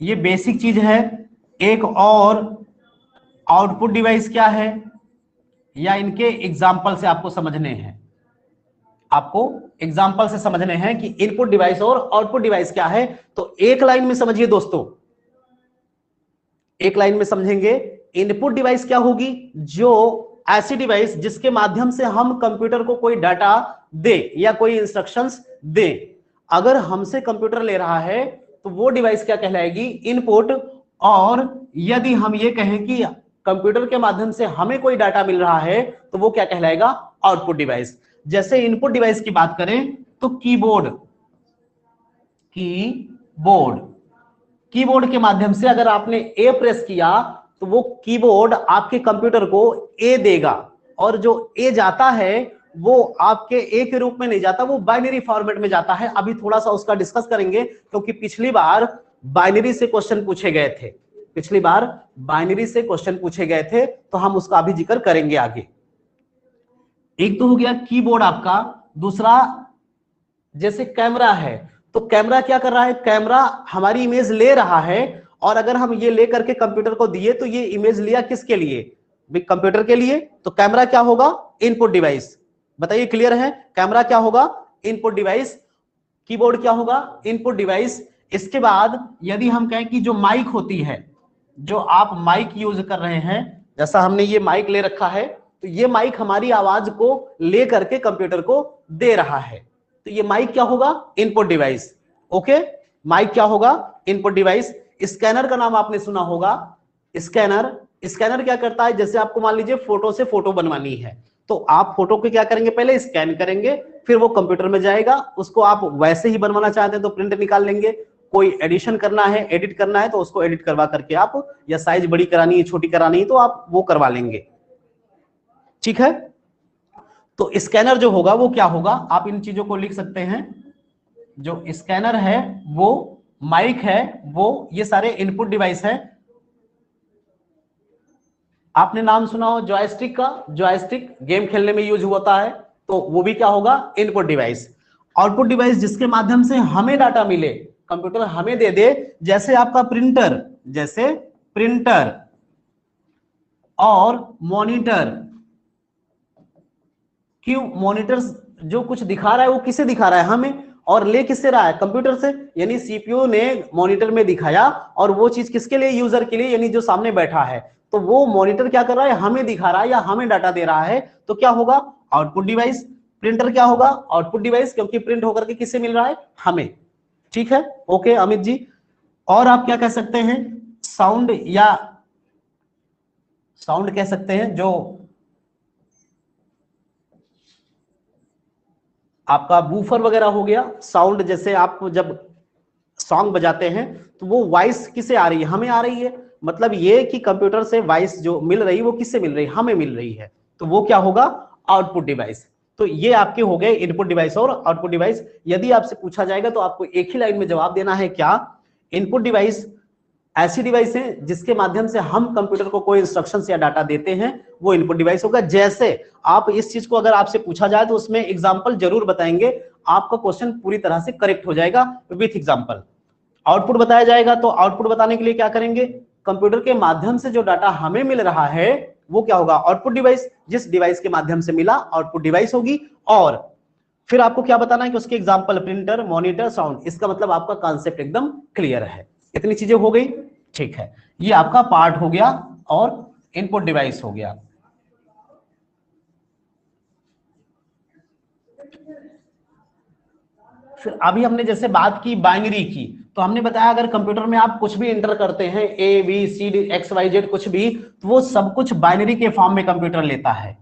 ये बेसिक चीज है। एक और आउटपुट डिवाइस क्या है, या इनके एग्जाम्पल से आपको समझने हैं। आपको एग्जाम्पल से समझने हैं कि इनपुट डिवाइस और आउटपुट डिवाइस क्या है। तो एक लाइन में समझिए दोस्तों, एक लाइन में समझेंगे। इनपुट डिवाइस क्या होगी, जो ऐसी डिवाइस जिसके माध्यम से हम कंप्यूटर को कोई डाटा दे या कोई इंस्ट्रक्शंस दे। अगर हमसे कंप्यूटर ले रहा है तो वो डिवाइस क्या कहलाएगी, इनपुट। और यदि हम ये कहें कि कंप्यूटर के माध्यम से हमें कोई डाटा मिल रहा है तो वो क्या कहलाएगा, आउटपुट डिवाइस। जैसे इनपुट डिवाइस की बात करें तो कीबोर्ड, कीबोर्ड के माध्यम से अगर आपने ए प्रेस किया तो वो कीबोर्ड आपके कंप्यूटर को ए देगा, और जो ए जाता है वो आपके ए के रूप में नहीं जाता, वो बाइनरी फॉर्मेट में जाता है। अभी थोड़ा सा उसका डिस्कस करेंगे, क्योंकि पिछली बार बाइनरी से क्वेश्चन पूछे गए थे, पिछली बार बाइनरी से क्वेश्चन पूछे गए थे, तो हम उसका अभी जिक्र करेंगे आगे। एक तो हो गया कीबोर्ड आपका, दूसरा जैसे कैमरा है, तो कैमरा क्या कर रहा है, कैमरा हमारी इमेज ले रहा है, और अगर हम ये लेकर के कंप्यूटर को दिए तो ये इमेज लिया किसके लिए, कंप्यूटर के लिए। तो कैमरा क्या होगा, इनपुट डिवाइस। बताइए क्लियर है, कैमरा क्या होगा, इनपुट डिवाइस। कीबोर्ड क्या होगा, इनपुट डिवाइस। इसके बाद यदि हम कहें कि जो माइक होती है, जो आप माइक यूज कर रहे हैं, जैसा हमने ये माइक ले रखा है, तो ये माइक हमारी आवाज को ले करके कंप्यूटर को दे रहा है, तो ये माइक क्या होगा, इनपुट डिवाइस। ओके, माइक क्या होगा, इनपुट डिवाइस। स्कैनर का नाम आपने सुना होगा, स्कैनर। स्कैनर क्या करता है, जैसे आपको मान लीजिए फोटो से फोटो बनवानी है, तो आप फोटो को क्या करेंगे, पहले स्कैन करेंगे, फिर वो कंप्यूटर में जाएगा, उसको आप वैसे ही बनवाना चाहते हैं तो प्रिंट निकाल लेंगे, कोई एडिशन करना है, एडिट करना है, तो उसको एडिट करवा करके आप, या साइज बड़ी करानी है, छोटी करानी है, तो आप वो करवा लेंगे। ठीक है, तो स्कैनर जो होगा वो क्या होगा, आप इन चीजों को लिख सकते हैं। जो स्कैनर है वो माइक है, वो ये सारे इनपुट डिवाइस है। आपने नाम सुना हो जॉयस्टिक का, जॉयस्टिक गेम खेलने में यूज होता है, तो वो भी क्या होगा, इनपुट डिवाइस। आउटपुट डिवाइस जिसके माध्यम से हमें डाटा मिले, कंप्यूटर हमें दे दे, जैसे आपका प्रिंटर, जैसे प्रिंटर और मॉनिटर। क्यों, मॉनिटर जो कुछ दिखा रहा है वो किसे दिखा रहा है, हमें, और ले किससे रहा है, कंप्यूटर से। यानी सीपीयू ने मॉनिटर में दिखाया, और वो चीज किसके लिए, यूजर के लिए, यानी जो सामने बैठा है, तो वो मॉनिटर क्या कर रहा है, हमें दिखा रहा है या हमें डाटा दे रहा है, तो क्या होगा, आउटपुट डिवाइस। प्रिंटर क्या होगा, आउटपुट डिवाइस, क्योंकि प्रिंट होकर के किससे मिल रहा है, हमें। ठीक है, ओके अमित जी। और आप क्या कह सकते हैं, साउंड, या साउंड कह सकते हैं, जो आपका बूफर वगैरह हो गया, साउंड। जैसे आप जब सॉन्ग बजाते हैं तो वो वॉइस किसे आ रही है, हमें आ रही है, मतलब ये कि कंप्यूटर से वॉइस जो मिल रही है वो किससे मिल रही है, हमें मिल रही है, तो वो क्या होगा, आउटपुट डिवाइस। तो ये आपके हो गए इनपुट डिवाइस और आउटपुट डिवाइस। यदि आपसे पूछा जाएगा तो आपको एक ही लाइन में जवाब देना है, क्या, इनपुट डिवाइस ऐसी डिवाइस है जिसके माध्यम से हम कंप्यूटर को कोई इंस्ट्रक्शंस या डाटा देते हैं, वो इनपुट डिवाइस होगा। जैसे आप इस चीज को अगर आपसे पूछा जाए तो उसमें एग्जांपल जरूर बताएंगे, आपका क्वेश्चन पूरी तरह से करेक्ट हो जाएगा विथ एग्जांपल। आउटपुट बताया जाएगा, तो आउटपुट बताने के लिए क्या करेंगे, कंप्यूटर के माध्यम से जो डाटा हमें मिल रहा है वो क्या होगा, आउटपुट डिवाइस। जिस डिवाइस के माध्यम से मिला आउटपुट डिवाइस होगी। और फिर आपको क्या बताना है कि उसके एग्जांपल प्रिंटर, मॉनिटर, साउंड। इसका मतलब आपका कॉन्सेप्ट एकदम क्लियर है। इतनी चीजें हो गई, ठीक है, ये आपका पार्ट हो गया और इनपुट डिवाइस हो गया। फिर अभी हमने जैसे बात की बाइनरी की, तो हमने बताया अगर कंप्यूटर में आप कुछ भी इंटर करते हैं, A B C D X Y Z कुछ भी, तो वो सब कुछ बाइनरी के फॉर्म में कंप्यूटर लेता है,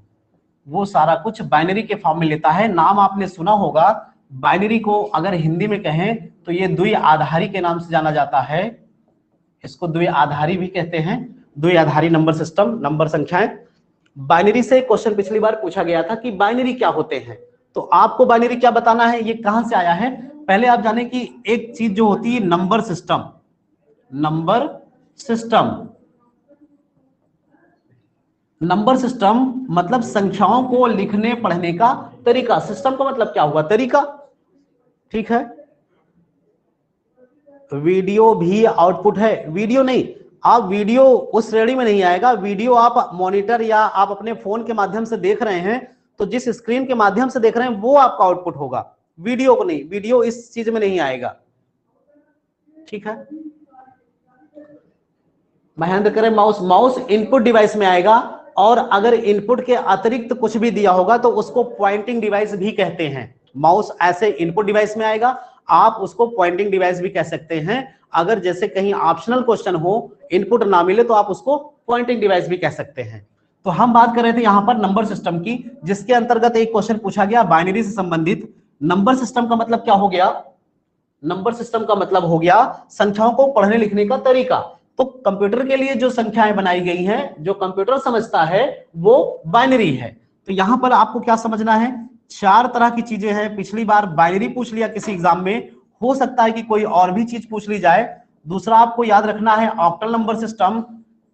वो सारा कुछ बाइनरी के फॉर्म में लेता है। नाम आपने सुना होगा, बाइनरी को अगर हिंदी में कहें तो ये द्विआधारी के नाम से जाना जाता है, इसको द्विआधारी भी कहते हैं, द्विआधारी नंबर सिस्टम, नंबर संख्याएं। बाइनरी से क्वेश्चन पिछली बार पूछा गया था कि बाइनरी क्या होते हैं, तो आपको बाइनरी क्या बताना है, ये कहां से आया है। पहले आप जाने कि एक चीज जो होती है number system, number system, number system मतलब संख्याओं को लिखने पढ़ने का तरीका। सिस्टम का मतलब क्या हुआ, तरीका। ठीक है, वीडियो भी आउटपुट है, वीडियो नहीं, आप वीडियो उस श्रेणी में नहीं आएगा। वीडियो आप मॉनिटर या आप अपने फोन के माध्यम से देख रहे हैं, तो जिस स्क्रीन के माध्यम से देख रहे हैं वो आपका आउटपुट होगा, वीडियो को नहीं, वीडियो इस चीज में नहीं आएगा। ठीक है, महेंद्र करे माउस, माउस इनपुट डिवाइस में आएगा, और अगर इनपुट के अतिरिक्त कुछ भी दिया होगा तो उसको पॉइंटिंग डिवाइस भी कहते हैं। माउस ऐसे इनपुट डिवाइस में आएगा, आप उसको पॉइंटिंग डिवाइस भी कह सकते हैं। अगर जैसे कहीं ऑप्शनल क्वेश्चन हो, इनपुट ना मिले, तो आप उसको पॉइंटिंग डिवाइस भी कह सकते हैं। तो हम बात कर रहे थे यहां पर नंबर सिस्टम की, जिसके अंतर्गत एक क्वेश्चन पूछा गया बाइनरी से संबंधित। नंबर सिस्टम का मतलब क्या हो गया, नंबर सिस्टम का मतलब हो गया संख्याओं को पढ़ने लिखने का तरीका। तो कंप्यूटर के लिए जो संख्याएं बनाई गई हैं, जो कंप्यूटर समझता है वो बाइनरी है। तो यहां पर आपको क्या समझना है, 4 तरह की चीजें हैं। पिछली बार बाइनरी पूछ लिया किसी एग्जाम में, हो सकता है कि कोई और भी चीज पूछ ली जाए। दूसरा आपको याद रखना है ऑक्टल नंबर सिस्टम,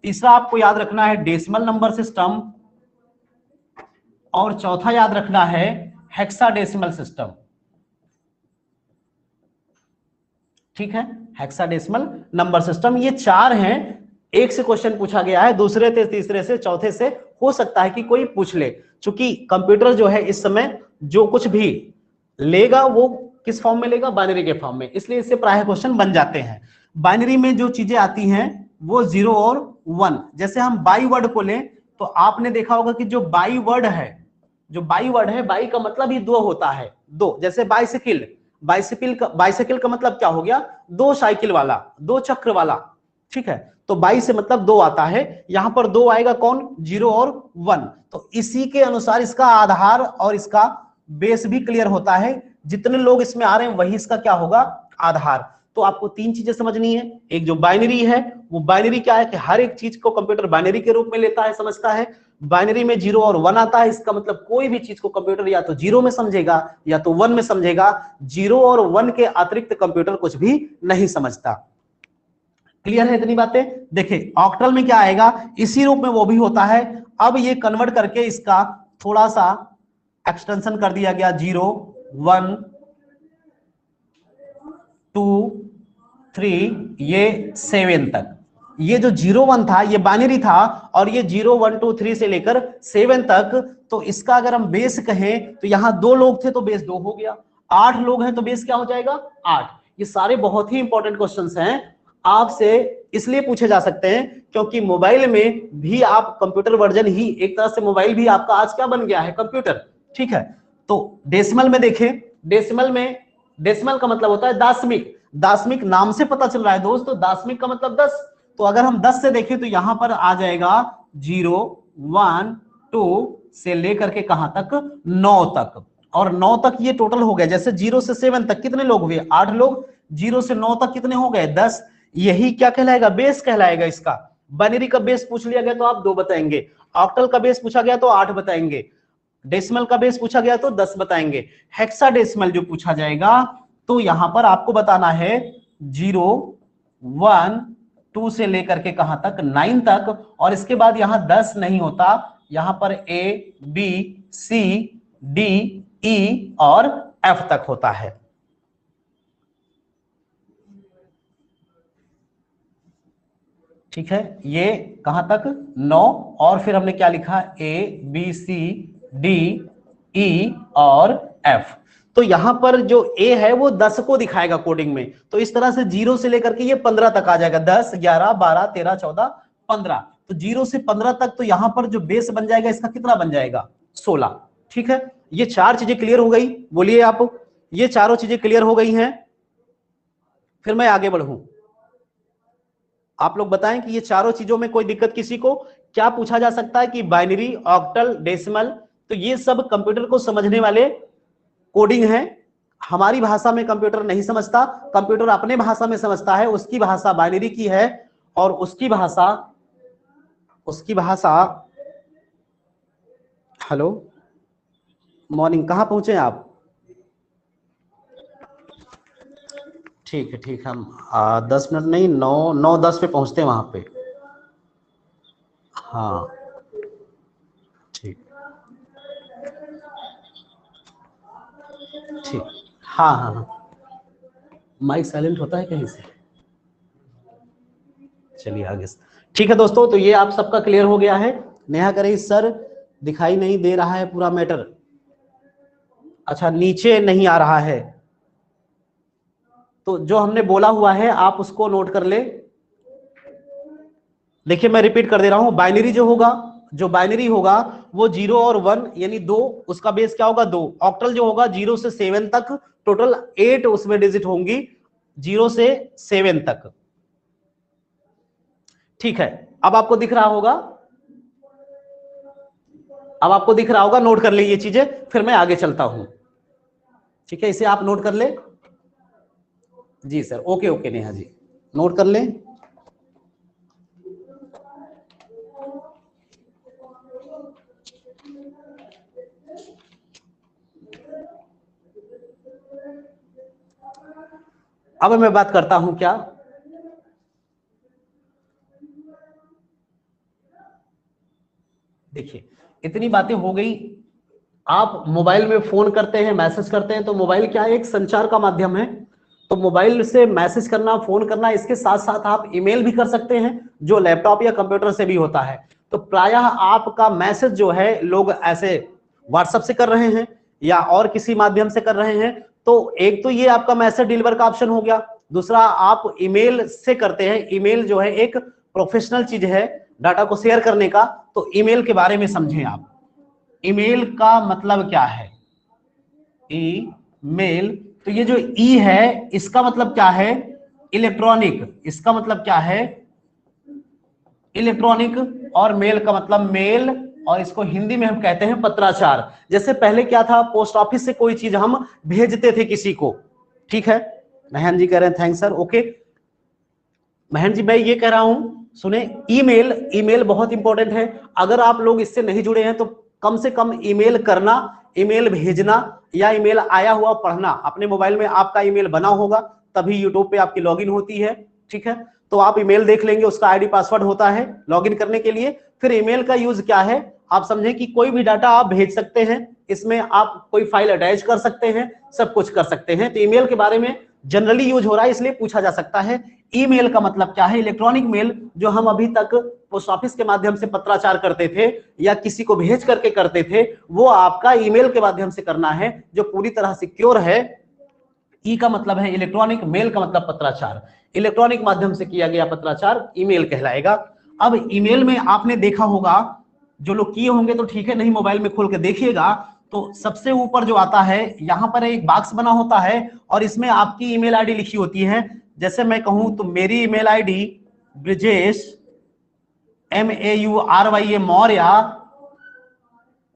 तीसरा आपको याद रखना है डेसिमल नंबर सिस्टम, और चौथा याद रखना है हेक्साडेसिमल सिस्टम। ठीक है, हेक्साडेसिमल नंबर सिस्टम, ये 4 हैं। एक से क्वेश्चन पूछा गया है, दूसरे से, तीसरे से, चौथे से हो सकता है कि कोई पूछ ले। क्योंकि कंप्यूटर जो है इस समय जो कुछ भी लेगा वो किस फॉर्म में लेगा, बाइनरी के फॉर्म में, इसलिए इससे प्राय क्वेश्चन बन जाते हैं। बाइनरी में जो चीजें आती हैं वो 0 और 1। जैसे हम बाई वर्ड को लें तो आपने देखा होगा कि जो बाई वर्ड है, जो बाई वर्ड है, बाई का मतलब ही दो होता है, दो। जैसे बाइसिकल, बाइसिकल का मतलब क्या हो गया, दो साइकिल वाला, दो चक्र वाला। ठीक है, तो बाई से मतलब दो आता है, यहां पर दो आएगा कौन, 0 और 1। तो इसी के अनुसार इसका आधार और इसका बेस भी क्लियर होता है। जितने लोग इसमें आ रहे हैं वही इसका क्या होगा, आधार। तो आपको 3 चीजें समझनी है। एक जो बाइनरी है, वो बाइनरी क्या है कि हर एक चीज को कंप्यूटर बाइनरी के रूप में लेता है, समझता है। बाइनरी में 0 और 1 आता है, इसका मतलब कोई भी चीज को कंप्यूटर या तो 0 में समझेगा या तो 1 में समझेगा। 0 और 1 के अतिरिक्त कंप्यूटर कुछ भी नहीं समझता। क्लियर है इतनी बातें? देखिए ऑक्टल में क्या आएगा, इसी रूप में वो भी होता है। अब ये कन्वर्ट करके इसका थोड़ा सा एक्सटेंशन कर दिया गया, 0 1 2 3 ये 7 तक। ये जो 0 1 था ये बाइनरी था, और ये 0 1 2 3 से लेकर 7 तक। तो इसका अगर हम बेस कहें तो यहां 2 लोग थे तो बेस 2 हो गया, 8 लोग हैं तो बेस क्या हो जाएगा, 8। ये सारे बहुत ही इंपॉर्टेंट क्वेश्चंस हैं, आपसे इसलिए पूछे जा सकते हैं क्योंकि मोबाइल में भी आप कंप्यूटर वर्जन ही, एक तरह से मोबाइल भी आपका आज क्या बन गया है, कंप्यूटर। ठीक है, तो डेसिमल में देखें, डेसिमल में, डेसिमल का मतलब होता है दाशमिक। दाशमिक नाम से पता चल रहा है दोस्त, तो दाशमिक का मतलब 10। तो अगर हम 10 से देखें तो यहां पर आ जाएगा 0 1 2 से लेकर के कहां तक, 9 तक। और 9 तक ये टोटल हो गया। जैसे 0 से 7 तक कितने लोग हुए, 8 लोग। 0 से 9 तक कितने हो गए, 10। यही क्या कहलाएगा, बेस कहलाएगा इसका। बाइनरी का बेस पूछ लिया गया तो आप 2 बताएंगे, ऑक्टल का बेस पूछा गया तो 8 बताएंगे, डेसिमल का बेस पूछा गया तो 10 बताएंगे। हेक्साडेसिमल जो पूछा जाएगा तो यहां पर आपको बताना है 0 1 2 से लेकर के कहां तक, 9 तक। और इसके बाद यहां 10 नहीं होता, यहां पर A B C D E और F तक होता है। ठीक है, ये कहां तक, 9। और फिर हमने क्या लिखा, A B C D E और F। तो यहां पर जो A है वो 10 को दिखाएगा कोडिंग में। तो इस तरह से 0 से लेकर के ये 15 तक आ जाएगा, 10 11 12 13 14 15। तो 0 से 15 तक, तो यहां पर जो बेस बन जाएगा इसका कितना बन जाएगा, 16। ठीक है, ये 4 चीजें क्लियर हो गई, बोलिए आप, ये चारों चीजें क्लियर हो गई हैं? फिर मैं आगे बढ़ूं, आप लोग बताएं कि ये चारों चीजों में कोई दिक्कत किसी को? क्या पूछा जा सकता है कि बाइनरी, ऑक्टल, डेसिमल, तो ये सब कंप्यूटर को समझने वाले कोडिंग है। हमारी भाषा में कंप्यूटर नहीं समझता, कंप्यूटर अपने भाषा में समझता है, उसकी भाषा बाइनरी की है, और उसकी भाषा हेलो मॉर्निंग, कहां पहुंचे आप? ठीक है, ठीक है, हम 10 मिनट नहीं, 9 9 10 पे पहुंचते हैं वहां पे। हाँ ठीक, ठीक, हाँ हाँ हाँ। माइक साइलेंट होता है कहीं से? चलिए आगे। ठीक है दोस्तों, तो ये आप सबका क्लियर हो गया है। नेहा करे सर दिखाई नहीं दे रहा है पूरा मैटर, अच्छा नीचे नहीं आ रहा है, तो जो हमने बोला हुआ है आप उसको नोट कर ले। देखिए मैं रिपीट कर दे रहा हूं, बाइनरी जो होगा, जो बाइनरी होगा वो 0 और 1 यानी 2, उसका बेस क्या होगा, 2। ऑक्टल जो होगा 0 से 7 तक, टोटल 8 उसमें डिजिट होंगी, 0 से 7 तक। ठीक है, अब आपको दिख रहा होगा, अब आपको दिख रहा होगा, नोट कर ले ये चीजें, फिर मैं आगे चलता हूं। ठीक है, इसे आप नोट कर ले। जी sir, okay okay Neha ji, note कर लें। अब मैं बात करता हूं क्या, देखिए इतनी बातें हो गई। आप मोबाइल में फोन करते हैं, मैसेज करते हैं, तो मोबाइल क्या है, एक संचार का माध्यम है। तो मोबाइल से मैसेज करना, फोन करना, इसके साथ साथ आप ईमेल भी कर सकते हैं, जो लैपटॉप या कंप्यूटर से भी होता है। तो प्रायः आपका मैसेज जो है लोग ऐसे व्हाट्सएप से कर रहे हैं या और किसी माध्यम से कर रहे हैं। तो एक तो ये आपका मैसेज डिलीवर का ऑप्शन हो गया। दूसरा, आप ईमेल से करते हैं। ईमेल जो है एक प्रोफेशनल चीज है डाटा को शेयर करने का। तो ईमेल के बारे में समझें आप। ईमेल का मतलब क्या है, ईमेल, तो ये जो ई है इसका मतलब क्या है, इलेक्ट्रॉनिक। इसका मतलब क्या है, इलेक्ट्रॉनिक। और मेल का मतलब मेल, और इसको हिंदी में हम कहते हैं पत्राचार। जैसे पहले क्या था, पोस्ट ऑफिस से कोई चीज हम भेजते थे किसी को, ठीक है। महन जी कह रहे हैं थैंक्स सर, ओके। महन जी मैं ये कह रहा हूं, सुने, ईमेल, ईमेल बहुत इंपॉर्टेंट है। अगर आप लोग इससे नहीं जुड़े हैं तो कम से कम ईमेल करना, ईमेल भेजना या ईमेल आया हुआ पढ़ना। अपने मोबाइल में आपका ईमेल बना होगा, तभी यूट्यूब पे आपकी लॉगिन होती है, ठीक है। तो आप ईमेल देख लेंगे, उसका आईडी पासवर्ड होता है लॉगिन करने के लिए। फिर ईमेल का यूज क्या है, आप समझें कि कोई भी डाटा आप भेज सकते हैं, इसमें आप कोई फाइल अटैच कर सकते हैं, सब कुछ कर सकते हैं। तो ईमेल के बारे में जनरली यूज हो रहा है, इसलिए पूछा जा सकता है। ईमेल का मतलब क्या है, इलेक्ट्रॉनिक मेल, जो हम अभी तक पोस्ट ऑफिस के माध्यम से पत्राचार करते थे या किसी को भेज करके करते थे, वो आपका ईमेल के माध्यम से करना है, जो पूरी तरह सिक्योर है। ई का मतलब है इलेक्ट्रॉनिक, मेल का मतलब पत्राचार। इलेक्ट्रॉनिक माध्यम से किया गया पत्राचार ईमेल कहलाएगा। अब ईमेल में आपने देखा होगा, जो लोग किए होंगे तो ठीक है, नहीं मोबाइल में खोल के देखिएगा, तो सबसे ऊपर जो आता है यहां पर एक बॉक्स बना होता है और इसमें आपकी ईमेल आईडी लिखी होती है। जैसे मैं कहूं तो मेरी email ID Brijesh MAURYA Maurya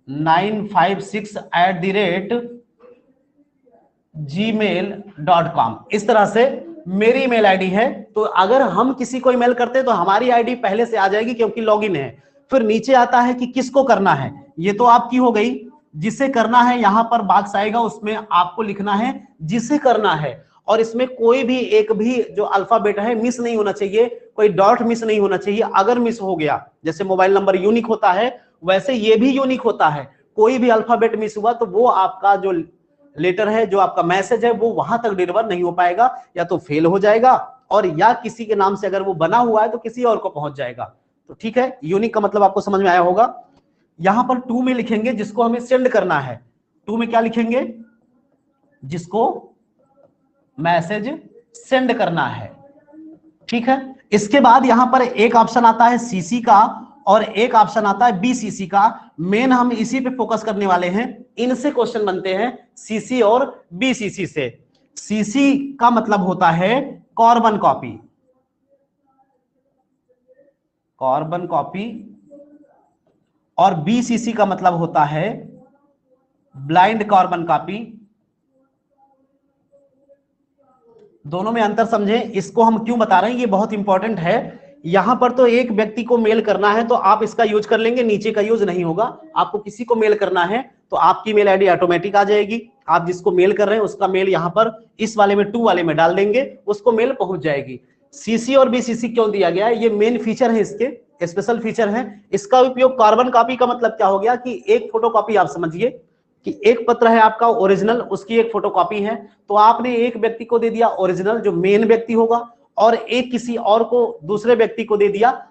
956@gmail.com, इस तरह से मेरी ईमेल आईडी है। तो अगर हम किसी को ईमेल करते हैं तो हमारी आईडी पहले से आ जाएगी क्योंकि लॉगिन है। फिर नीचे आता है कि किसको करना है, ये तो आपकी हो गई। जिसे करना है यहां पर बॉक्स आएगा, उसमें आपको लिखना है जिसे करना है। और इसमें कोई भी एक भी जो अल्फाबेट है मिस नहीं होना चाहिए, कोई डॉट मिस नहीं होना चाहिए। अगर मिस हो गया, जैसे मोबाइल नंबर यूनिक होता है वैसे ये भी यूनिक होता है, कोई भी अल्फाबेट मिस हुआ तो वो आपका जो लेटर है, जो आपका मैसेज है, वो वहां तक डिलीवर नहीं हो पाएगा, या तो फेल हो जाएगा, और या किसी के नाम से अगर वो बना हुआ है तो किसी और को पहुंच जाएगा। तो ठीक है, यूनिक का मतलब आपको समझ में आया होगा। यहां पर टू में लिखेंगे जिसको हमें सेंड करना है। टू में क्या लिखेंगे, जिसको मैसेज सेंड करना है, ठीक है। इसके बाद यहां पर एक ऑप्शन आता है सीसी का और एक ऑप्शन आता है बीसीसी का। मेन हम इसी पे फोकस करने वाले हैं, इनसे क्वेश्चन बनते हैं, सीसी और बीसीसी से। सीसी का मतलब होता है कार्बन कॉपी, कार्बन कॉपी, और बीसीसी का मतलब होता है ब्लाइंड कार्बन कॉपी। दोनों में अंतर समझें, इसको हम क्यों बता रहे हैं, ये बहुत इंपॉर्टेंट है। यहां पर तो एक व्यक्ति को मेल करना है तो आप इसका यूज कर लेंगे, नीचे का यूज नहीं होगा। आपको किसी को मेल करना है तो आपकी मेल आईडी ऑटोमेटिक आ जाएगी, आप जिसको मेल कर रहे हैं उसका मेल यहां पर इस वाले में, टू वाले में डाल देंगे, उसको मेल पहुंच जाएगी। सीसी और बीसीसी क्यों दिया गया है, ये मेन फीचर है, इसके स्पेशल फीचर है। इसका उपयोग कार्बन कॉपी का मतलब क्या हो गया कि एक फोटोकॉपी, आप समझिए कि एक पत्र है आपका ओरिजिनल, उसकी एक फोटोकॉपी है। तो आपने एक व्यक्ति को दे दिया ओरिजिनल जो मेन व्यक्ति होगा, और एक किसी और को, दूसरे व्यक्ति को दे दिया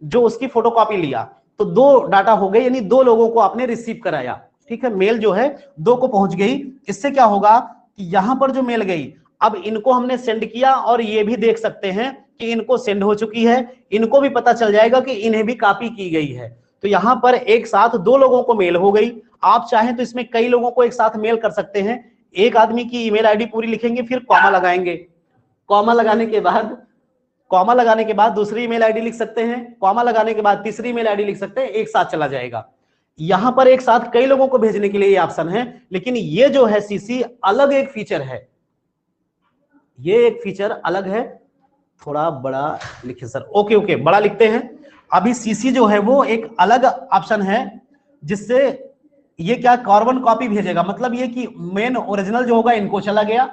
जो उसकी फोटोकॉपी लिया। तो दो डाटा हो गए, यानी दो लोगों को आपने रिसीव कराया, ठीक है। मेल जो है दो को पहुंच गई। इससे क्या होगा कि यहां पर जो मेल गई, अब इनको हमने सेंड किया और ये भी देख सकते हैं कि इनको सेंड हो चुकी है, इनको भी पता चल जाएगा कि इन्हें भी कॉपी की गई है। तो यहां पर एक साथ दो लोगों को मेल हो गई। आप चाहें तो इसमें कई लोगों को एक साथ मेल कर सकते हैं। एक आदमी की ईमेल आईडी पूरी लिखेंगे, फिर कॉमा लगाएंगे, कॉमा लगाने के बाद, कॉमा लगाने के बाद दूसरी ईमेल आईडी लिख सकते हैं, कॉमा लगाने के बाद तीसरी ईमेल आईडी लिख सकते हैं, एक साथ चला जाएगा। यहां पर एक साथ कई लोगों को भेजने के लिए ये ऑप्शन है। लेकिन ये जो है सीसी अलग एक फीचर है, ये एक फीचर अलग है। थोड़ा बड़ा लिखे सर, ओके ओके, बड़ा लिखते हैं। अभी सीसी जो है वो एक अलग ऑप्शन है, जिससे ये क्या कार्बन कॉपी भेजेगा, मतलब ये कि मेन ओरिजिनल जो होगा इनको चला गया,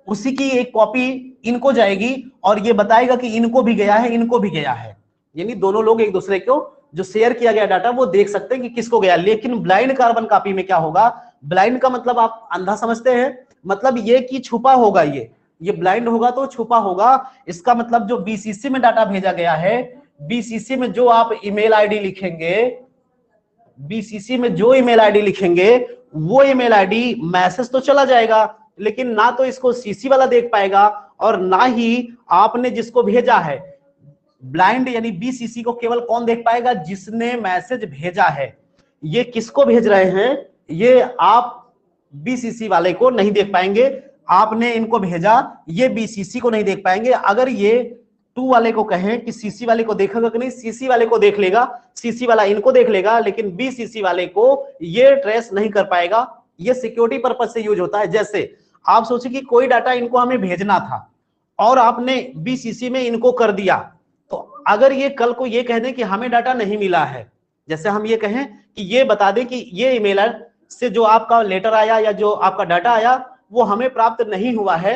उसी की एक कॉपी इनको जाएगी और ये बताएगा कि इनको भी गया है, इनको भी गया है। यानी दोनों लोग एक दूसरे को जो शेयर किया गया डाटा वो देख सकते हैं कि किसको गया। लेकिन ब्लाइंड कार्बन कॉपी में क्या होगा, ब्लाइंड का मतलब आप अंधा समझते हैं, मतलब ये कि छुपा होगा, ये ब्लाइंड होगा तो छुपा होगा। इसका मतलब जो बीसीसी में डाटा भेजा गया है, बीसीसी में जो आप ईमेल आईडी लिखेंगे, बीसीसी में जो ईमेल आईडी लिखेंगे वो ईमेल आईडी मैसेज तो चला जाएगा, लेकिन ना तो इसको सीसी वाला देख पाएगा और ना ही आपने जिसको भेजा है। ब्लाइंड यानी बीसीसी को केवल कौन देख पाएगा, जिसने मैसेज भेजा है। ये किसको भेज रहे हैं, ये आप बीसीसी वाले को नहीं देख पाएंगे। आपने इनको भेजा, ये बीसीसी को नहीं देख पाएंगे। अगर ये टू वाले को कहें कि सीसी वाले को देखेगा कि नहीं, सीसी वाले को देख लेगा, सीसी वाला इनको देख लेगा, लेकिन बीसीसी वाले को ये ट्रेस नहीं कर पाएगा। ये सिक्योरिटी पर्पज से यूज होता है। जैसे आप सोचिए कि कोई डाटा इनको हमें भेजना था और आपने बीसीसी में इनको कर दिया, तो अगर ये कल को ये कह दें कि हमें डाटा नहीं मिला है, जैसे हम ये कहें कि ये बता दें कि ये ईमेल से जो आपका लेटर आया या जो आपका डाटा आया वो हमें प्राप्त नहीं हुआ है,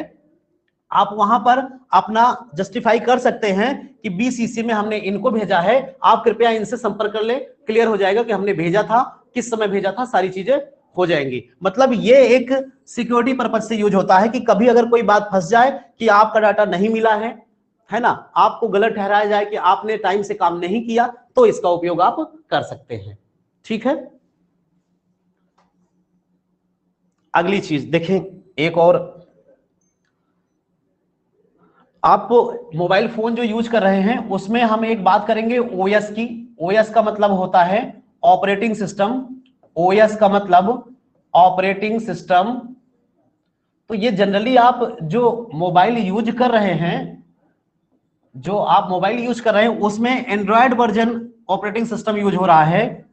आप वहां पर अपना जस्टिफाई कर सकते हैं कि बीसीसी में हमने इनको भेजा है, आप कृपया इनसे संपर्क कर ले। क्लियर हो जाएगा कि हमने भेजा था, किस समय भेजा था, सारी चीजें हो जाएंगी। मतलब ये एक सिक्योरिटी पर्पज से यूज होता है कि कभी अगर कोई बात फंस जाए कि आपका डाटा नहीं मिला है ना, आपको गलत ठहराया जाए कि आपने टाइम से काम नहीं किया, तो इसका उपयोग आप कर सकते हैं। ठीक है, अगली चीज देखें, एक और, आप मोबाइल फोन जो यूज कर रहे हैं उसमें हम एक बात करेंगे ओएस की। ओएस का मतलब होता है ऑपरेटिंग सिस्टम, ओएस का मतलब ऑपरेटिंग सिस्टम। तो ये जनरली आप जो मोबाइल यूज कर रहे हैं, जो आप मोबाइल यूज कर रहे हैं उसमें Android version operating system use हो रहा है।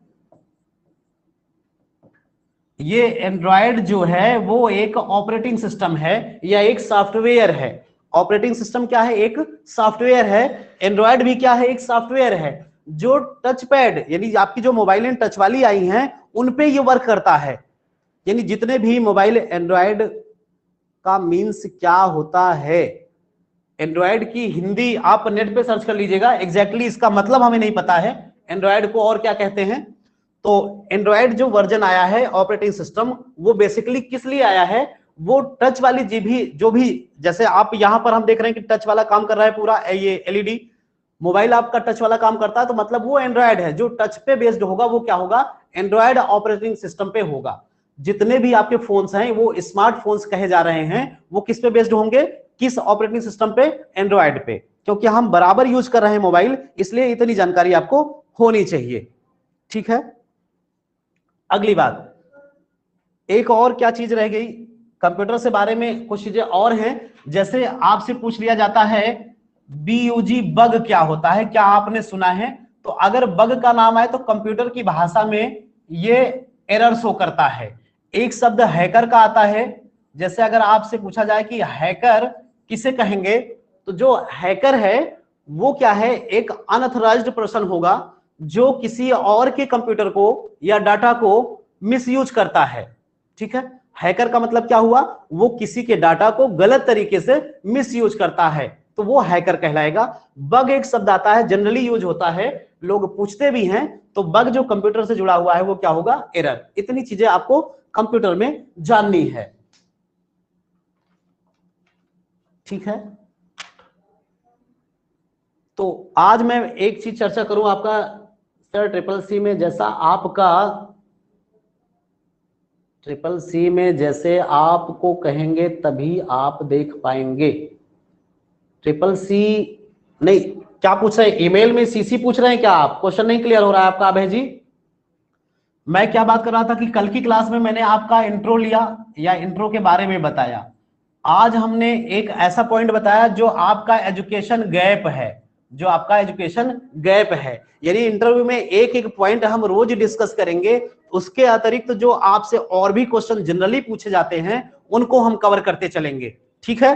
ये एंड्रॉयड जो है वो एक ऑपरेटिंग सिस्टम है या एक सॉफ्टवेयर है। ऑपरेटिंग सिस्टम क्या है, एक सॉफ्टवेयर है। एंड्रॉयड भी क्या है, एक सॉफ्टवेयर है जो टच पैड यानी आपकी जो मोबाइल टच वाली आई हैं उन पे ये वर्क करता है। यानी जितने भी मोबाइल, एंड्रॉयड का मीन्स क्या होता है, एंड्रॉयड की हिंदी आप नेट पे सर्च कर लीजिएगा, एग्जैक्टली इसका मतलब हमें नहीं पता है एंड्रॉयड को और क्या कहते हैं। तो एंड्रॉयड जो वर्जन आया है ऑपरेटिंग सिस्टम, वो बेसिकली किस लिए आया है, वो टच वाली जो भी जैसे आप यहां पर हम देख रहे हैं कि टच वाला काम कर रहा है पूरा, ये एलईडी मोबाइल आपका टच वाला काम करता है, तो मतलब वो एंड्रॉयड है। जो टच पे बेस्ड होगा वो क्या होगा, एंड्रॉयड ऑपरेटिंग सिस्टम पे होगा। जितने भी आपके फोन्स हैं वो स्मार्टफोन्स कहे जा रहे हैं, वो किस पे बेस्ड होंगे, किस ऑपरेटिंग सिस्टम पे, एंड्रॉयड पे। क्योंकि हम बराबर यूज कर रहे हैं मोबाइल, इसलिए इतनी जानकारी आपको होनी चाहिए। ठीक है, अगली बात, एक और क्या चीज रह गई, कंप्यूटर से बारे में कुछ चीजें और हैं। जैसे आपसे पूछ लिया जाता है बीयूजी बग क्या होता है, क्या आपने सुना है। तो अगर बग का नाम आए तो कंप्यूटर की भाषा में ये एरर शो करता है। एक शब्द हैकर का आता है। जैसे अगर आपसे पूछा जाए कि हैकर किसे कहेंगे, तो जो हैकर है वो क्या है, एक अनऑथराइज्ड पर्सन होगा जो किसी और के कंप्यूटर को या डाटा को मिसयूज करता है। ठीक है, हैकर का मतलब क्या हुआ, वो किसी के डाटा को गलत तरीके से मिसयूज करता है, तो वो हैकर कहलाएगा। बग एक शब्द आता है, जनरली यूज होता है, लोग पूछते भी हैं। तो बग जो कंप्यूटर से जुड़ा हुआ है वो क्या होगा, एरर। इतनी चीजें आपको कंप्यूटर में जाननी है। ठीक है, तो आज मैं एक चीज चर्चा करूं आपका सर, ट्रिपल सी में जैसा आपका ट्रिपल सी में जैसे आपको कहेंगे तभी आप देख पाएंगे। ट्रिपल सी नहीं, क्या पूछ रहे हैं, ईमेल में सीसी पूछ रहे हैं क्या आप, क्वेश्चन नहीं क्लियर हो रहा है आपका अभय जी। मैं क्या बात कर रहा था कि कल की क्लास में मैंने आपका इंट्रो लिया या इंट्रो के बारे में बताया। आज हमने एक ऐसा पॉइंट बताया जो आपका एजुकेशन गैप है, जो आपका एजुकेशन गैप है। यानी इंटरव्यू में एक एक पॉइंट हम रोज डिस्कस करेंगे, उसके अतिरिक्त जो आपसे और भी क्वेश्चन जनरली पूछे जाते हैं उनको हम कवर करते चलेंगे। ठीक है,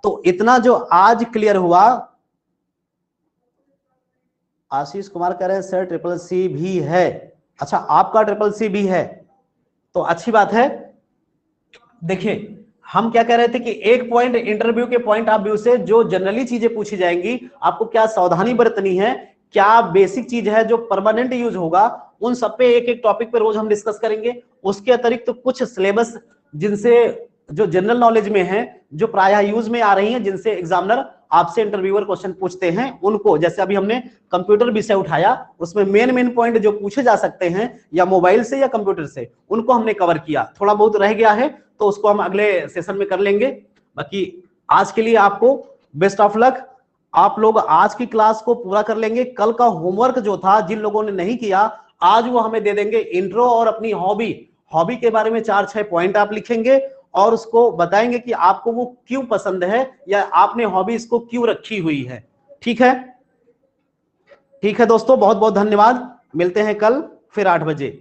तो इतना जो आज क्लियर हुआ। आशीष कुमार कह रहे हैं सर ट्रिपल सी भी है, अच्छा आपका ट्रिपल सी भी है तो अच्छी बात है। देखिए हम क्या कह रहे थे कि एक पॉइंट इंटरव्यू के पॉइंट ऑफ व्यू से जो जनरली चीजें पूछी जाएंगी, आपको क्या सावधानी बरतनी है, क्या बेसिक चीज है जो परमानेंट यूज होगा, उन सब पे एक एक टॉपिक पे रोज हम डिस्कस करेंगे। उसके अतिरिक्त तो कुछ सिलेबस जिनसे जो जनरल नॉलेज में है, जो प्रायः यूज में आ रही हैं, जिनसे एग्जामिनर आपसे इंटरव्यूअर क्वेश्चन पूछते हैं, उनको, जैसे अभी हमने कंप्यूटर विषय उठाया, उसमें मेन पॉइंट जो पूछे जा सकते हैं या मोबाइल से या कंप्यूटर से, उनको हमने कवर किया। थोड़ा बहुत रह गया है तो उसको हम अगले सेशन में कर लेंगे। बाकी आज के लिए आपको बेस्ट ऑफ लक। आप लोग आज की क्लास को पूरा कर लेंगे। कल का होमवर्क जो था, जिन लोगों ने नहीं किया, आज वो हमें दे देंगे। इंट्रो और अपनी हॉबी के बारे में 4-6 पॉइंट आप लिखेंगे और उसको बताएंगे कि आपको वो क्यों पसंद है या आपने हॉबी इसको क्यों रखी हुई है। ठीक है, ठीक है दोस्तों, बहुत बहुत धन्यवाद। मिलते हैं कल फिर 8 बजे।